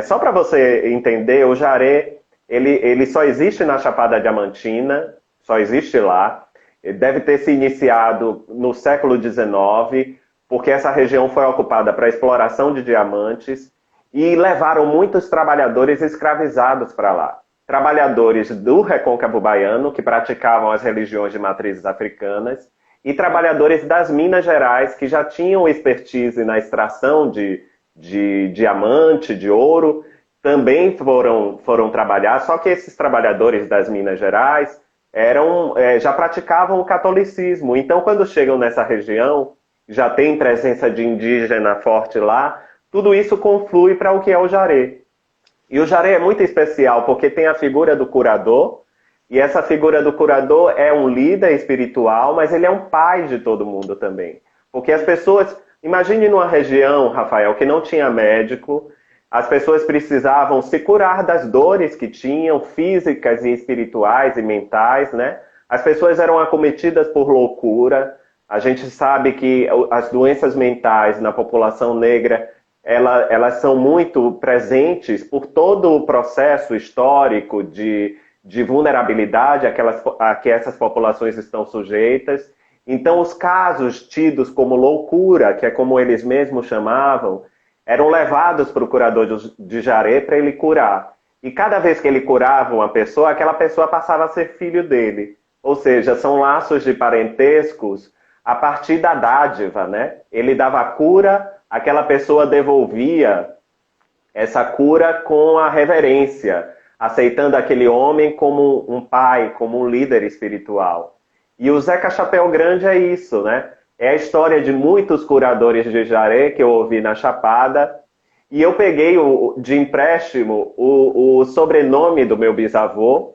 Só para você entender, o Jaré ele só existe na Chapada Diamantina, só existe lá. Ele deve ter se iniciado no século XIX, porque essa região foi ocupada para a exploração de diamantes e levaram muitos trabalhadores escravizados para lá. Trabalhadores do Recôncavo Baiano, que praticavam as religiões de matrizes africanas, e trabalhadores das Minas Gerais, que já tinham expertise na extração de diamante, de ouro, também foram trabalhar, só que esses trabalhadores das Minas Gerais já praticavam o catolicismo. Então, quando chegam nessa região, já tem presença de indígena forte lá, tudo isso conflui para o que é o Jaré. E o Jaré é muito especial, porque tem a figura do curador, e essa figura do curador é um líder espiritual, mas ele é um pai de todo mundo também. Porque as pessoas, imagine numa região, Rafael, que não tinha médico, as pessoas precisavam se curar das dores que tinham, físicas e espirituais e mentais, né? As pessoas eram acometidas por loucura. A gente sabe que as doenças mentais na população negra, elas são muito presentes por todo o processo histórico de vulnerabilidade a que essas populações estão sujeitas. Então, os casos tidos como loucura, que é como eles mesmos chamavam, eram levados para o curador de Jaré para ele curar. E cada vez que ele curava uma pessoa, aquela pessoa passava a ser filho dele. ou seja, são laços de parentescos a partir da dádiva, né? Ele dava cura, aquela pessoa devolvia essa cura com a reverência, aceitando aquele homem como um pai, como um líder espiritual. E o Zeca Chapéu Grande é isso, né? É a história de muitos curadores de Jaré que eu ouvi na Chapada, e eu peguei de empréstimo o sobrenome do meu bisavô,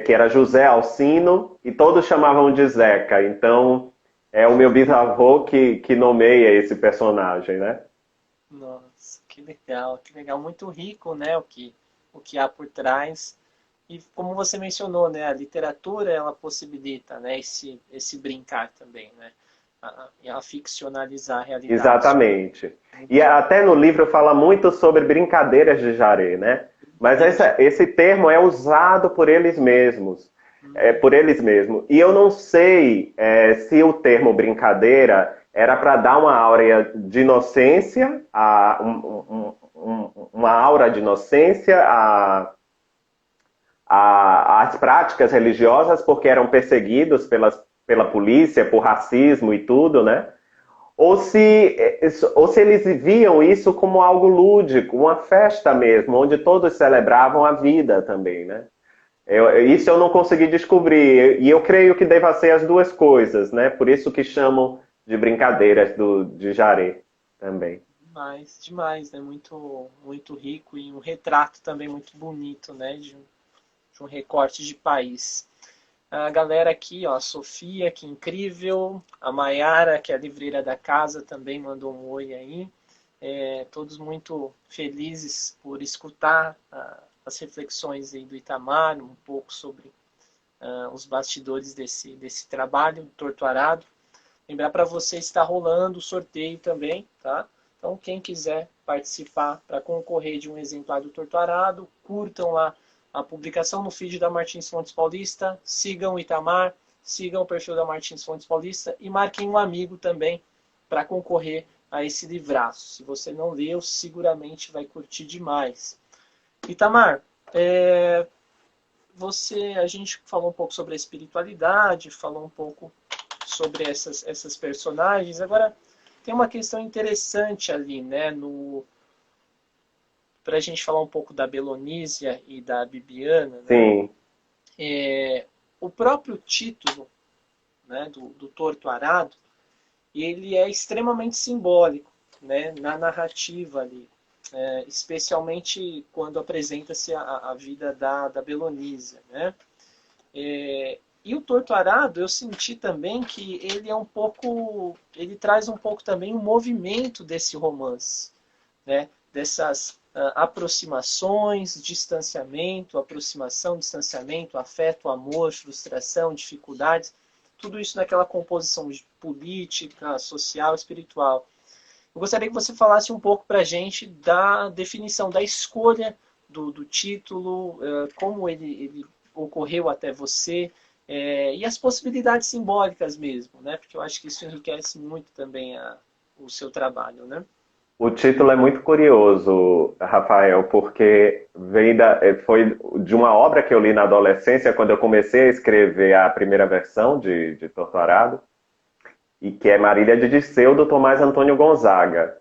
que era José Alcino, e todos chamavam de Zeca. Então, é o meu bisavô que nomeia esse personagem, né? Nossa, que legal, muito rico, né, o que há por trás. E como você mencionou, né, a literatura ela possibilita, né, esse brincar também, né, a ficcionalizar a realidade. Exatamente. E até no livro fala muito sobre brincadeiras de Jaré, né? Mas esse termo é usado por eles mesmos. Por eles mesmos. E eu não sei se o termo brincadeira era para dar uma áurea de inocência, uma aura de inocência às práticas religiosas, porque eram perseguidos pela polícia por racismo e tudo, né? Ou se eles viam isso como algo lúdico, uma festa mesmo, onde todos celebravam a vida também, né? Isso eu não consegui descobrir, e eu creio que deva ser as duas coisas, né? Por isso que chamam de brincadeiras de Jaré também. Demais, demais, né? Muito, muito rico e um retrato também muito bonito, né? De um recorte de país. A galera aqui, ó, a Sofia, que incrível. A Maiara, que é a livreira da casa, também mandou um oi aí. Todos muito felizes por escutar as reflexões aí do Itamar, um pouco sobre os bastidores desse trabalho, Torto Arado. Lembrar para você, está rolando o sorteio também, tá? Então, quem quiser participar para concorrer de um exemplar do Torto Arado, curtam lá a publicação no feed da Martins Fontes Paulista, sigam o Itamar, sigam o perfil da Martins Fontes Paulista e marquem um amigo também para concorrer a esse livraço. Se você não leu, seguramente vai curtir demais. Itamar, a gente falou um pouco sobre a espiritualidade, falou um pouco sobre essas personagens. Agora, tem uma questão interessante ali, né, para a gente falar um pouco da Belonísia e da Bibiana, né? Sim. O próprio título, né, do Torto Arado, ele é extremamente simbólico, né, na narrativa ali, especialmente quando apresenta-se a vida da Belonísia, né? E o Torto Arado, eu senti também que ele é um pouco, ele traz um pouco também o movimento desse romance, né? Dessas aproximações, distanciamento, aproximação, distanciamento, afeto, amor, frustração, dificuldades, tudo isso naquela composição política, social, espiritual. Eu gostaria que você falasse um pouco para a gente da definição, da escolha do título, como ele ocorreu até você, e as possibilidades simbólicas mesmo, né? Porque eu acho que isso enriquece muito também o seu trabalho, né? O título é muito curioso, Rafael, porque foi de uma obra que eu li na adolescência, quando eu comecei a escrever a primeira versão de Torto Arado, e que é Marília de Dirceu, do Tomás Antônio Gonzaga.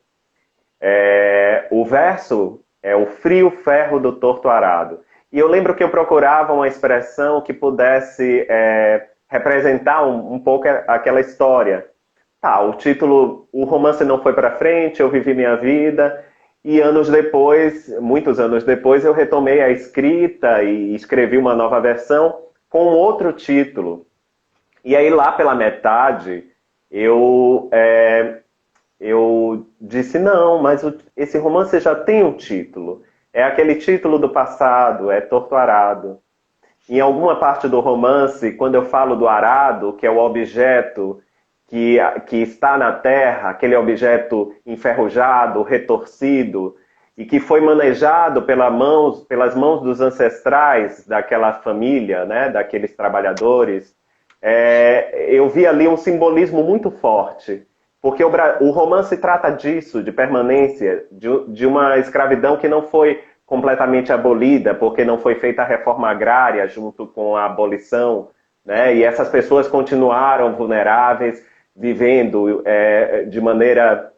O verso é o frio ferro do Torto Arado. E eu lembro que eu procurava uma expressão que pudesse representar um pouco aquela história. Tá, o título, o romance não foi para frente, eu vivi minha vida, e anos depois, muitos anos depois, eu retomei a escrita e escrevi uma nova versão com outro título. E aí lá pela metade, eu disse, não, mas esse romance já tem um título. É aquele título do passado, é Torto Arado. Em alguma parte do romance, quando eu falo do arado, que é o objeto que está na terra, aquele objeto enferrujado, retorcido, e que foi manejado pelas mãos dos ancestrais daquela família, né, daqueles trabalhadores, eu vi ali um simbolismo muito forte, porque o romance trata disso, de permanência, de uma escravidão que não foi completamente abolida, porque não foi feita a reforma agrária junto com a abolição né? E essas pessoas continuaram vulneráveis, vivendo de maneira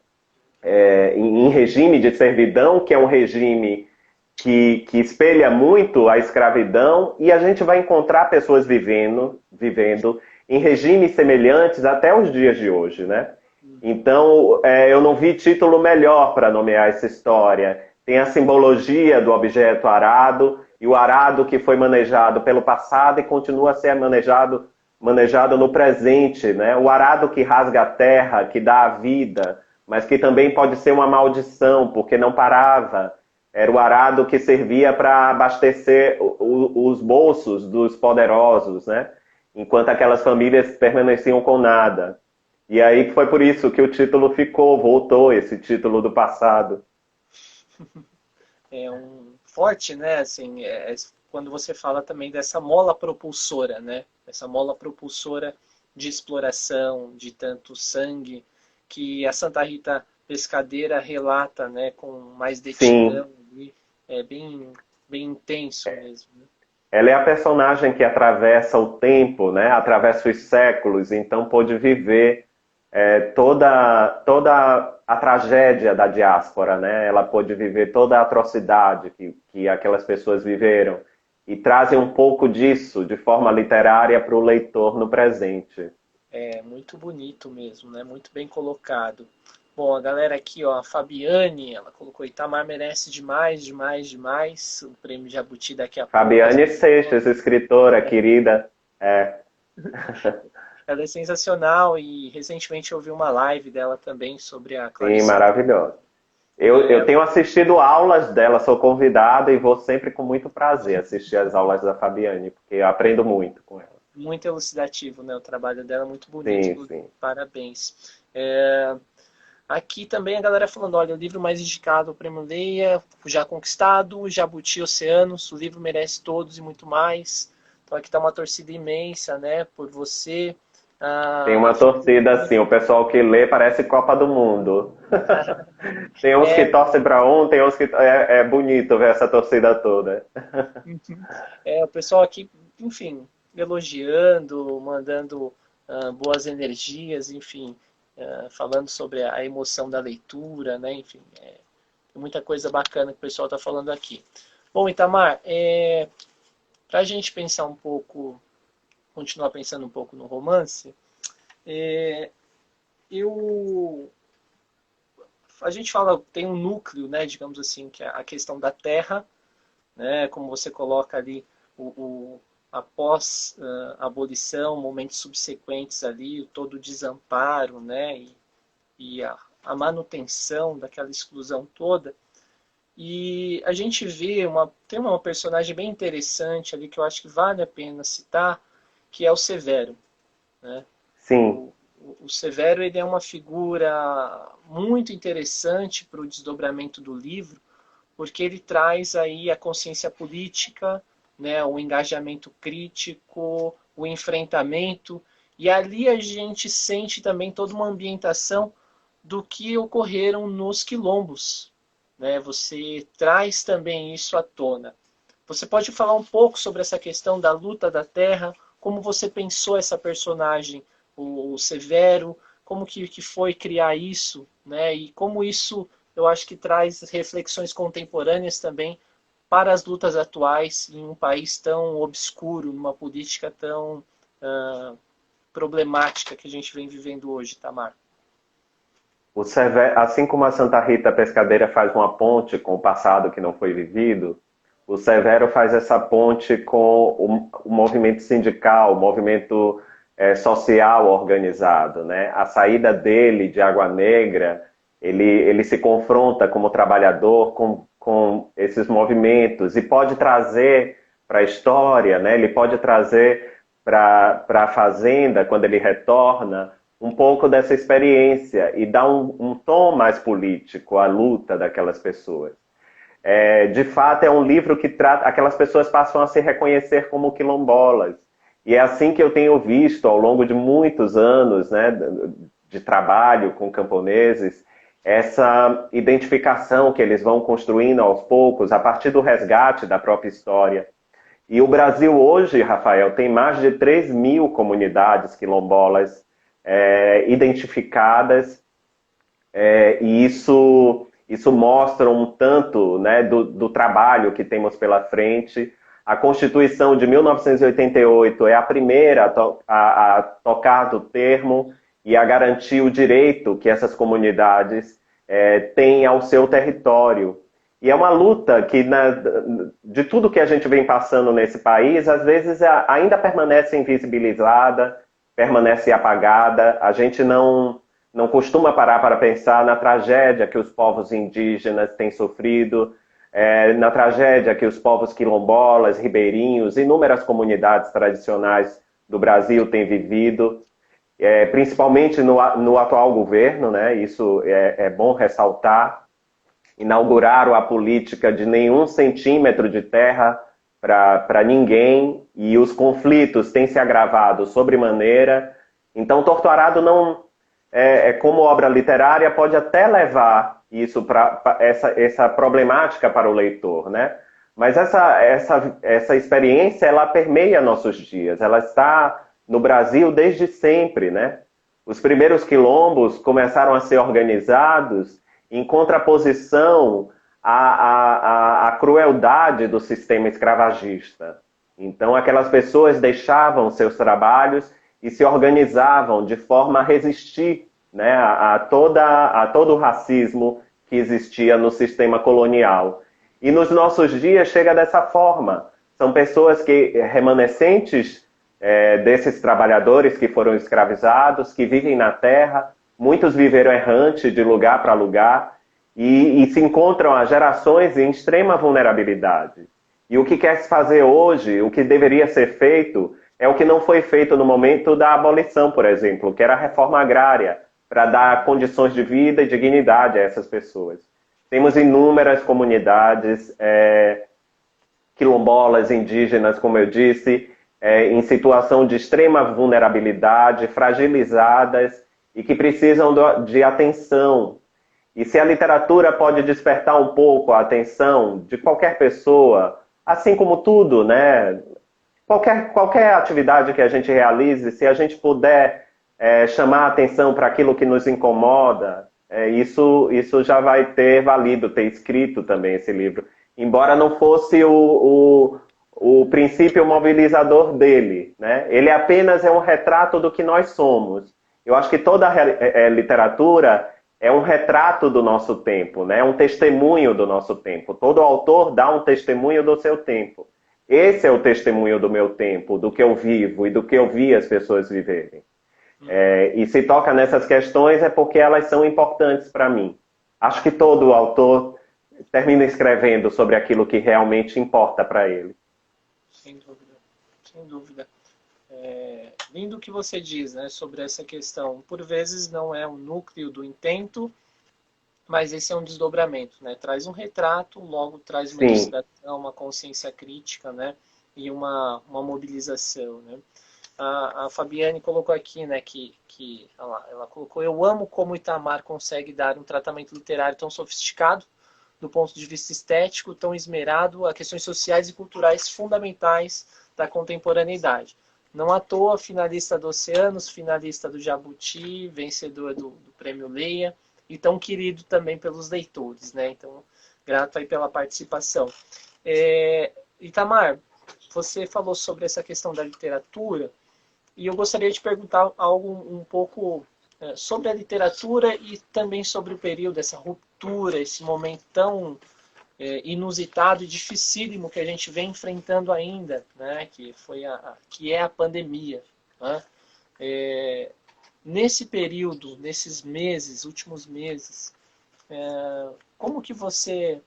em regime de servidão, que é um regime que espelha muito a escravidão, e a gente vai encontrar pessoas vivendo em regimes semelhantes até os dias de hoje, né? Então, eu não vi título melhor para nomear essa história. Tem a simbologia do objeto arado, e o arado que foi manejado pelo passado e continua a ser manejado no presente, né? O arado que rasga a terra, que dá a vida, mas que também pode ser uma maldição, porque não parava. Era o arado que servia para abastecer os bolsos dos poderosos, né? Enquanto aquelas famílias permaneciam com nada. E aí foi por isso que o título voltou esse título do passado. É um forte, né? Assim, quando você fala também dessa mola propulsora, né? Essa mola propulsora de exploração, de tanto sangue, que a Santa Rita Pescadeira relata, né? Com mais Sim, detidão, é bem intenso mesmo. Né? ela é a personagem que atravessa o tempo, né? Atravessa os séculos, então pôde viver toda a tragédia da diáspora, né? Ela pôde viver toda a atrocidade que aquelas pessoas viveram e trazem um pouco disso de forma literária para o leitor no presente. É muito bonito mesmo, né? Muito bem colocado. Bom, a galera aqui, ó, a Fabiane, ela colocou Itamar merece demais, demais, demais. O prêmio Jabuti daqui a pouco. Fabiane Seixas, escritora querida, Ela é sensacional e recentemente eu vi uma live dela também sobre a sim, Clarice. maravilhosa. Eu É tenho assistido aulas dela, sou convidado e vou sempre com muito prazer assistir as aulas da Fabiane, porque eu aprendo muito com ela. muito elucidativo, né? O trabalho dela é muito bonito, Sim, inclusive. sim. Parabéns. Aqui também a galera falando, olha, o livro mais indicado, o Prêmio Leia, já conquistado, Jabuti Oceanos, o livro merece todos e muito mais. Então aqui está uma torcida imensa, né, por você. Tem A uma torcida assim, o pessoal que lê parece Copa do Mundo. Tem uns que é, torcem para um, tem uns que. É bonito ver essa torcida toda. o pessoal aqui, enfim, elogiando, mandando boas energias, enfim, falando sobre a emoção da leitura, né, enfim, tem muita coisa bacana que o pessoal está falando aqui. Bom, Itamar, para a gente pensar um pouco, continuar pensando um pouco no romance, eu a gente fala, tem um núcleo, né, digamos assim, que é a questão da terra, né, como você coloca ali após a abolição, momentos subsequentes ali, todo o desamparo, né, e a manutenção daquela exclusão toda. E a gente vê tem uma personagem bem interessante ali que eu acho que vale a pena citar, que é o Severo, né? Sim, O Severo ele é uma figura muito interessante para o desdobramento do livro, porque ele traz aí a consciência política, né, o engajamento crítico, o enfrentamento, e ali a gente sente também toda uma ambientação do que ocorreram nos quilombos, né? Você traz também isso à tona. Você pode falar um pouco sobre essa questão da luta da terra, como você pensou essa personagem, o Severo, como que foi criar isso, né? E como isso eu acho que traz reflexões contemporâneas também para as lutas atuais em um país tão obscuro, numa política tão problemática que a gente vem vivendo hoje, Tamar. Assim como a Santa Rita Pescadeira faz uma ponte com o passado que não foi vivido, o Severo faz essa ponte com o movimento sindical, o movimento social organizado, né? A saída dele de Água Negra, ele se confronta como trabalhador com esses movimentos e pode trazer para a história, né? Ele pode trazer para a fazenda, quando ele retorna, um pouco dessa experiência e dar um tom mais político à luta daquelas pessoas. De fato, é um livro que trata. Aquelas pessoas passam a se reconhecer como quilombolas. E é assim que eu tenho visto ao longo de muitos anos, né, de trabalho com camponeses, essa identificação que eles vão construindo aos poucos, a partir do resgate da própria história. E o Brasil hoje, Rafael, tem mais de 3.000 comunidades quilombolas identificadas, e isso mostra um tanto, né, do trabalho que temos pela frente. A Constituição de 1988 é a primeira a tocar do termo e a garantir o direito que essas comunidades têm ao seu território. E é uma luta que, de tudo que a gente vem passando nesse país, às vezes ainda permanece invisibilizada, permanece apagada. A gente não costuma parar para pensar na tragédia que os povos indígenas têm sofrido, na tragédia que os povos quilombolas, ribeirinhos, inúmeras comunidades tradicionais do Brasil têm vivido, principalmente no atual governo, né? Isso é bom ressaltar. Inauguraram a política de nenhum centímetro de terra para ninguém, e os conflitos têm se agravado sobremaneira. Então, Torturado não como obra literária pode até levar isso para essa problemática para o leitor, né? Mas essa experiência, ela permeia nossos dias, ela está no Brasil desde sempre, né? Os primeiros quilombos começaram a ser organizados em contraposição à crueldade do sistema escravagista. Então, aquelas pessoas deixavam seus trabalhos e se organizavam de forma a resistir, né, a todo o racismo que existia no sistema colonial. E nos nossos dias chega dessa forma. São pessoas remanescentes desses trabalhadores que foram escravizados, que vivem na terra. Muitos viveram errante de lugar para lugar e se encontram há gerações em extrema vulnerabilidade. E o que quer se fazer hoje, o que deveria ser feito, é o que não foi feito no momento da abolição, por exemplo, que era a reforma agrária, para dar condições de vida e dignidade a essas pessoas. Temos inúmeras comunidades quilombolas, indígenas, como eu disse, em situação de extrema vulnerabilidade, fragilizadas, e que precisam de atenção. E se a literatura pode despertar um pouco a atenção de qualquer pessoa, assim como tudo, né? Qualquer atividade que a gente realize, se a gente puder chamar a atenção para aquilo que nos incomoda, isso já vai ter valido, ter escrito também esse livro. Embora não fosse o princípio mobilizador dele, né? Ele apenas é um retrato do que nós somos. Eu acho que toda literatura é um retrato do nosso tempo, né? É um testemunho do nosso tempo. Todo autor dá um testemunho do seu tempo. Esse é o testemunho do meu tempo, do que eu vivo e do que eu vi as pessoas viverem. E se toca nessas questões é porque elas são importantes para mim. Acho que todo autor termina escrevendo sobre aquilo que realmente importa para ele. Sem dúvida, sem dúvida. Lindo o que você diz, né, sobre essa questão. Por vezes não é o núcleo do intento, mas esse é um desdobramento, né? Traz um retrato, logo traz uma elucidação, uma consciência crítica, né? E uma mobilização, né? A Fabiane colocou aqui, né, ela colocou: eu amo como Itamar consegue dar um tratamento literário tão sofisticado, do ponto de vista estético, tão esmerado, a questões sociais e culturais fundamentais da contemporaneidade. Não à toa, finalista do Oceanos, finalista do Jabuti, vencedor do Prêmio Leia, e tão querido também pelos leitores, né? Então, grato aí pela participação. Itamar, você falou sobre essa questão da literatura, e eu gostaria de perguntar algo um pouco sobre a literatura e também sobre o período, essa ruptura, esse momento tão inusitado e dificílimo que a gente vem enfrentando ainda, né? Que é a pandemia, né? Nesse período, nesses meses, últimos meses, como que você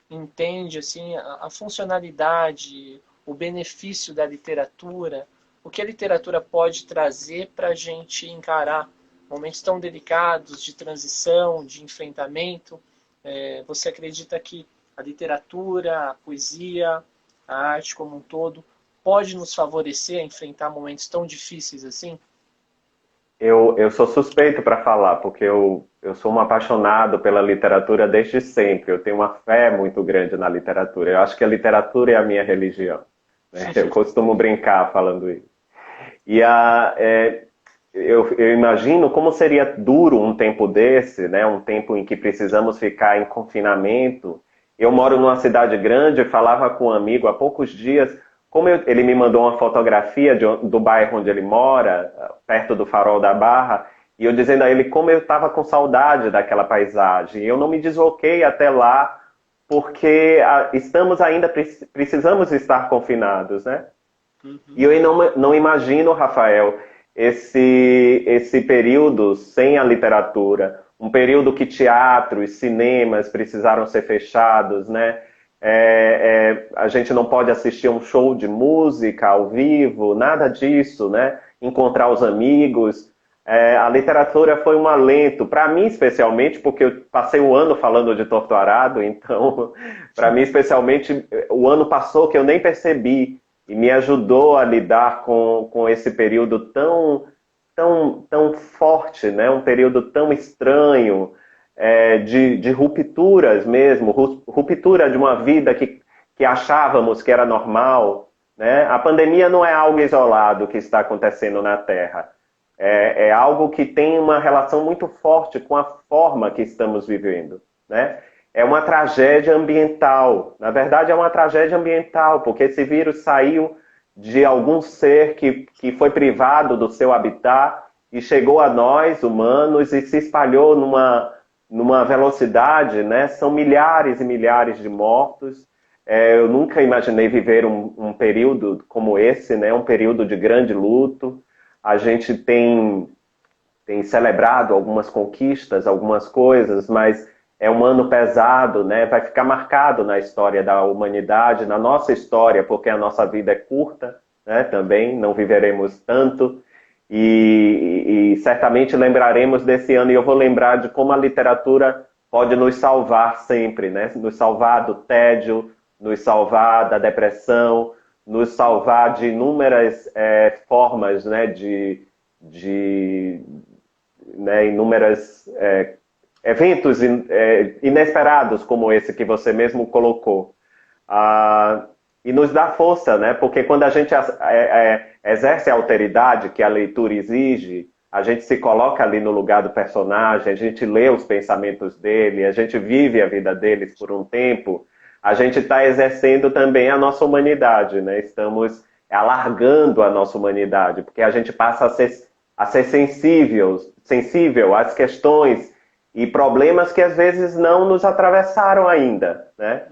entende assim, a funcionalidade, o benefício da literatura, o que a literatura pode trazer para a gente encarar momentos tão delicados de transição, de enfrentamento? Você acredita que a literatura, a poesia, a arte como um todo pode nos favorecer a enfrentar momentos tão difíceis assim? Eu sou suspeito para falar, porque eu sou um apaixonado pela literatura desde sempre. Eu tenho uma fé muito grande na literatura. Eu acho que a literatura é a minha religião. Eu costumo brincar falando isso. E eu imagino como seria duro um tempo desse, né? Um tempo em que precisamos ficar em confinamento. Eu moro numa cidade grande, falava com um amigo há poucos dias, ele me mandou uma fotografia do bairro onde ele mora, perto do Farol da Barra, e eu dizendo a ele como eu estava com saudade daquela paisagem. Eu não me desloquei até lá porque estamos ainda, precisamos estar confinados, né? E eu não imagino, Rafael, esse período sem a literatura, um período que teatros, cinemas precisaram ser fechados, né? A gente não pode assistir um show de música ao vivo, nada disso, né? Encontrar os amigos. A literatura foi um alento, para mim especialmente, porque eu passei o ano falando de Torto Arado, então, para mim especialmente, o ano passou que eu nem percebi e me ajudou a lidar com esse período tão forte, né? Um período tão estranho, de rupturas mesmo, ruptura de uma vida que achávamos que era normal, né? A pandemia não é algo isolado que está acontecendo na Terra. É algo que tem uma relação muito forte com a forma que estamos vivendo, né? É uma tragédia ambiental. Na verdade, é uma tragédia ambiental, porque esse vírus saiu de algum ser que foi privado do seu habitat e chegou a nós, humanos, e se espalhou numa velocidade, né? São milhares e milhares de mortos. Eu nunca imaginei viver um período como esse, né? Um período de grande luto. A gente tem celebrado algumas conquistas, algumas coisas, mas é um ano pesado, né? Vai ficar marcado na história da humanidade, na nossa história, porque a nossa vida é curta, né? Também não viveremos tanto e certamente lembraremos desse ano e eu vou lembrar de como a literatura pode nos salvar sempre, né? Nos salvar do tédio, nos salvar da depressão, nos salvar de inúmeras formas, né? Né, inúmeras eventos inesperados como esse que você mesmo colocou. E nos dá força, né? Porque quando a gente exerce a alteridade que a leitura exige, a gente se coloca ali no lugar do personagem, a gente lê os pensamentos dele, a gente vive a vida deles por um tempo, a gente está exercendo também a nossa humanidade, né? Estamos alargando a nossa humanidade, porque a gente passa a ser sensível às questões e problemas que às vezes não nos atravessaram ainda, né?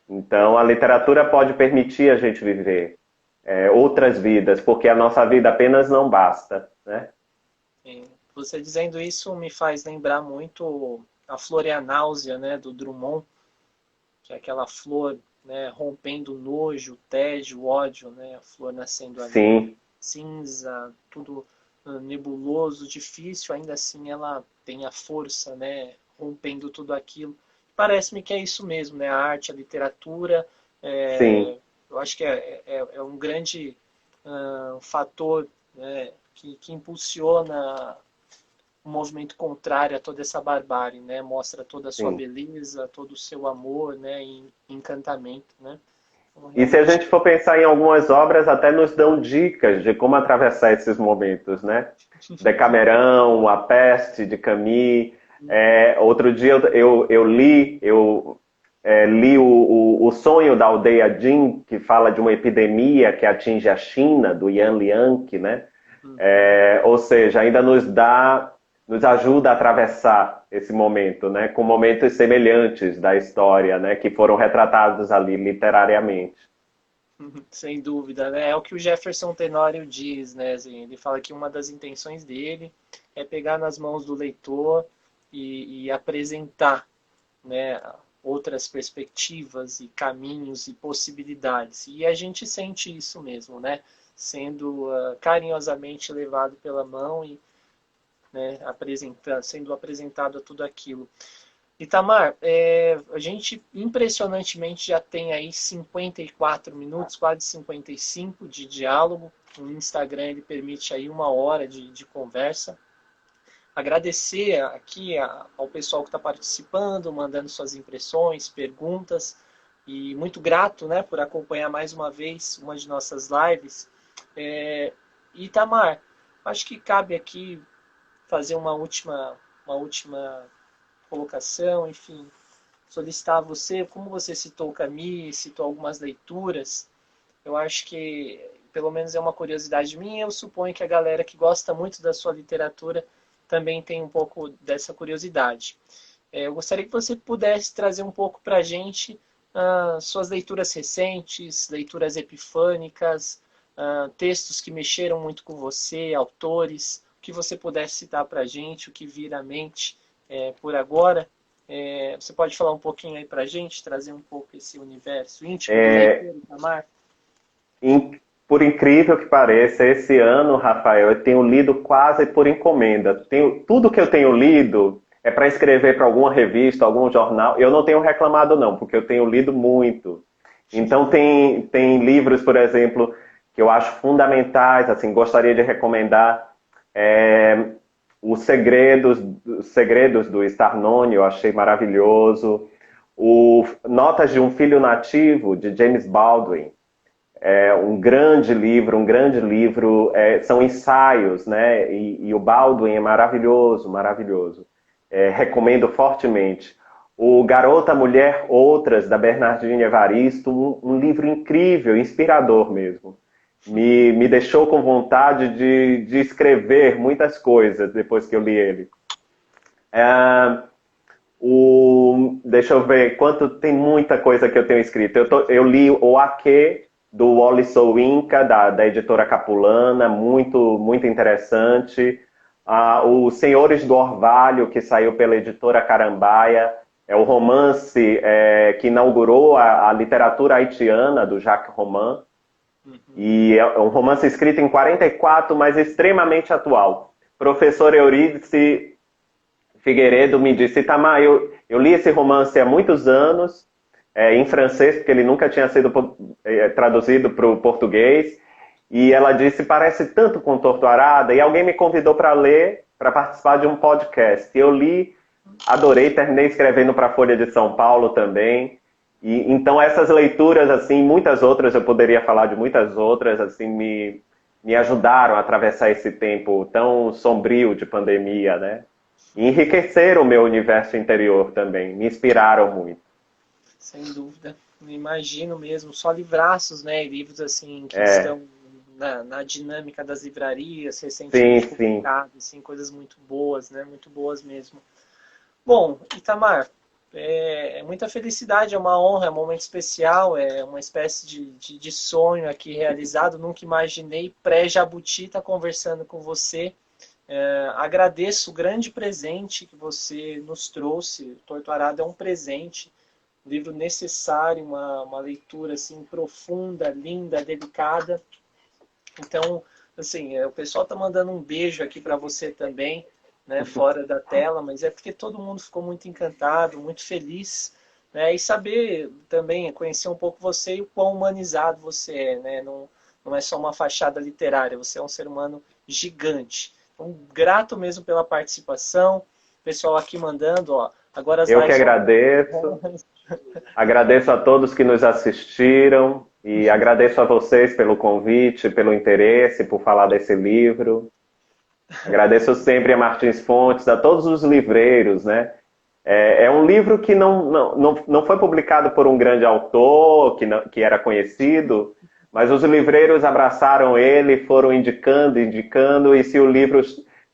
Então a literatura pode permitir a gente viver outras vidas, porque a nossa vida apenas não basta, né? Você dizendo isso me faz lembrar muito a Florianáusea, né, do Drummond, que é aquela flor, né, rompendo o nojo, o tédio, o ódio, né, a flor nascendo ali, Sim. cinza, tudo nebuloso, difícil, ainda assim ela tem a força, né, rompendo tudo aquilo. Parece-me que é isso mesmo, né, a arte, a literatura, Sim. eu acho que é um grande fator, né, que impulsiona um movimento contrário a toda essa barbárie, né? Mostra toda a sua Sim. beleza, todo o seu amor, né? E encantamento, né? Então, E se a realmente... gente for pensar em algumas obras, até nos dão dicas de como atravessar esses momentos, né? Decamerão, A Peste, de Camus. Outro dia eu li o Sonho da Aldeia Jin, que fala de uma epidemia que atinge a China, do Yan Liang, né? Ou seja, ainda nos ajuda a atravessar esse momento, né? Com momentos semelhantes da história, né? Que foram retratados ali literariamente. Sem dúvida, né? É o que o Jefferson Tenório diz, né? Assim, ele fala que uma das intenções dele é pegar nas mãos do leitor e apresentar, né, outras perspectivas e caminhos e possibilidades. E a gente sente isso mesmo, né? Sendo carinhosamente levado pela mão e, né, sendo apresentado a tudo aquilo. Itamar, a gente impressionantemente já tem aí 54 minutos, quase 55 de diálogo. O Instagram ele permite aí 1 hora de conversa. Agradecer aqui ao pessoal que está participando, mandando suas impressões, perguntas. e muito grato, né, por acompanhar mais uma vez uma de nossas lives. Itamar, acho que cabe aqui fazer uma última colocação, enfim, solicitar a você, como você citou o Camus, citou algumas leituras, eu acho que, pelo menos é uma curiosidade minha, eu suponho que a galera que gosta muito da sua literatura também tem um pouco dessa curiosidade. Eu gostaria que você pudesse trazer um pouco para a gente suas leituras recentes, leituras epifânicas, textos que mexeram muito com você, autores, o que você pudesse citar para a gente, o que vir à mente por agora. Você pode falar um pouquinho aí para a gente, trazer um pouco esse universo íntimo do leitor, Itamar? Por incrível que pareça, esse ano, Rafael, eu tenho lido quase por encomenda. Tudo que eu tenho lido é para escrever para alguma revista, algum jornal. Eu não tenho reclamado, não, porque eu tenho lido muito. Então, tem livros, por exemplo, que eu acho fundamentais, assim, gostaria de recomendar. Os Segredos do Starnone, eu achei maravilhoso. Notas de um Filho Nativo, de James Baldwin. Um grande livro, são ensaios, né? E o Baldwin é maravilhoso, maravilhoso. Recomendo fortemente. O Garota, Mulher, Outras, da Bernardine Evaristo, um livro incrível, inspirador mesmo. Me deixou com vontade de escrever muitas coisas depois que eu li ele. Deixa eu ver, tem muita coisa que eu tenho escrito. Eu li o Aquê, do Wole Soyinka, da editora Capulana, muito, muito interessante. Os Senhores do Orvalho, que saiu pela editora Carambaia, é o romance que inaugurou a literatura haitiana, do Jacques Roman. E é um romance escrito em 44, mas extremamente atual. Professor Eurídice Figueiredo me disse: Itamar, eu li esse romance há muitos anos, em francês, porque ele nunca tinha sido traduzido para o português, e ela disse: parece tanto com Torto Arada, e alguém me convidou para ler, para participar de um podcast. Eu li, adorei, terminei escrevendo para a Folha de São Paulo também. E então essas leituras, assim, muitas outras, eu poderia falar de muitas outras, assim, me ajudaram a atravessar esse tempo tão sombrio de pandemia, né? E enriqueceram o meu universo interior também, me inspiraram muito. Sem dúvida. Imagino mesmo, só livraços, né? Livros assim que estão na dinâmica das livrarias, recentemente publicados, assim, coisas muito boas, né? Muito boas mesmo. Bom, Itamar, muita felicidade, é uma honra, é um momento especial, é uma espécie de sonho aqui realizado. Nunca imaginei, pré-Jabuti, estar conversando com você. Agradeço o grande presente que você nos trouxe. O Torto Arado é um presente, um livro necessário, uma leitura assim profunda, linda, delicada. Então, assim, o pessoal está mandando um beijo aqui para você também, né, fora da tela, mas é porque todo mundo ficou muito encantado, muito feliz, né, e saber também, conhecer um pouco você e o quão humanizado você é, né, não é só uma fachada literária, você é um ser humano gigante. Então, grato mesmo pela participação, pessoal aqui mandando, ó, agora as Eu que lives agradeço. Agradeço a todos que nos assistiram e agradeço a vocês pelo convite, pelo interesse, por falar desse livro. Agradeço sempre a Martins Fontes, a todos os livreiros, né? É um livro que não foi publicado por um grande autor, que era conhecido, mas os livreiros abraçaram ele, foram indicando, e se o livro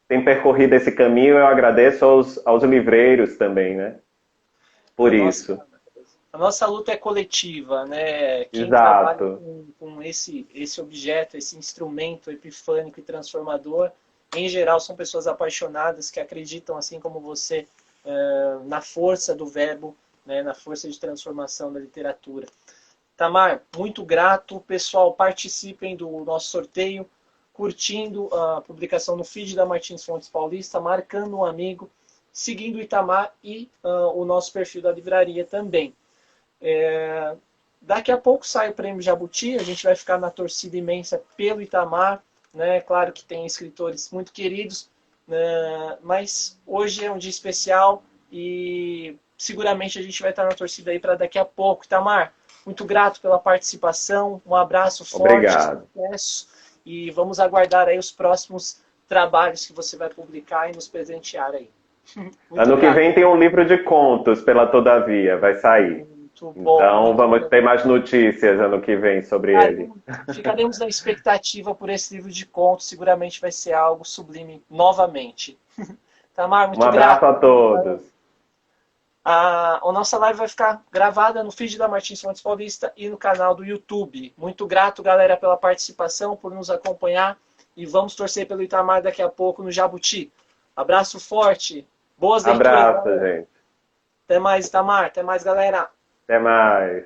tem percorrido esse caminho, eu agradeço aos livreiros também, né? Por isso. A nossa luta é coletiva, né? Quem Exato. trabalha com esse objeto, esse instrumento epifânico e transformador, em geral são pessoas apaixonadas que acreditam, assim como você, na força do verbo, né? Na força de transformação da literatura. Tamar, muito grato. Pessoal, participem do nosso sorteio, curtindo a publicação no feed da Martins Fontes Paulista, marcando um amigo, seguindo o Itamar e o nosso perfil da livraria também. Daqui a pouco sai o Prêmio Jabuti, a gente vai ficar na torcida imensa pelo Itamar, né? Claro que tem escritores muito queridos, mas hoje é um dia especial e seguramente a gente vai estar na torcida aí para daqui a pouco. Itamar, Muito grato pela participação, um abraço forte, Obrigado. sucesso, e vamos aguardar aí os próximos trabalhos que você vai publicar e nos presentear aí. Muito Ano que grato. vem tem um livro de contos pela Todavia, vai sair. Muito bom. Então Muito vamos bom. ter mais notícias ano que vem sobre ele. Ficaremos na expectativa por esse livro de contos, seguramente vai ser algo sublime novamente. Tamar, muito Um abraço grato. a todos. A nossa live vai ficar gravada no feed da Martins Fontes Paulista e no canal do YouTube. Muito grato, galera, pela participação, por nos acompanhar. E vamos torcer pelo Itamar daqui a pouco no Jabuti. Abraço forte. Boas leituras. Abraço, galera. gente. Até mais, Itamar. Até mais, galera. Até mais.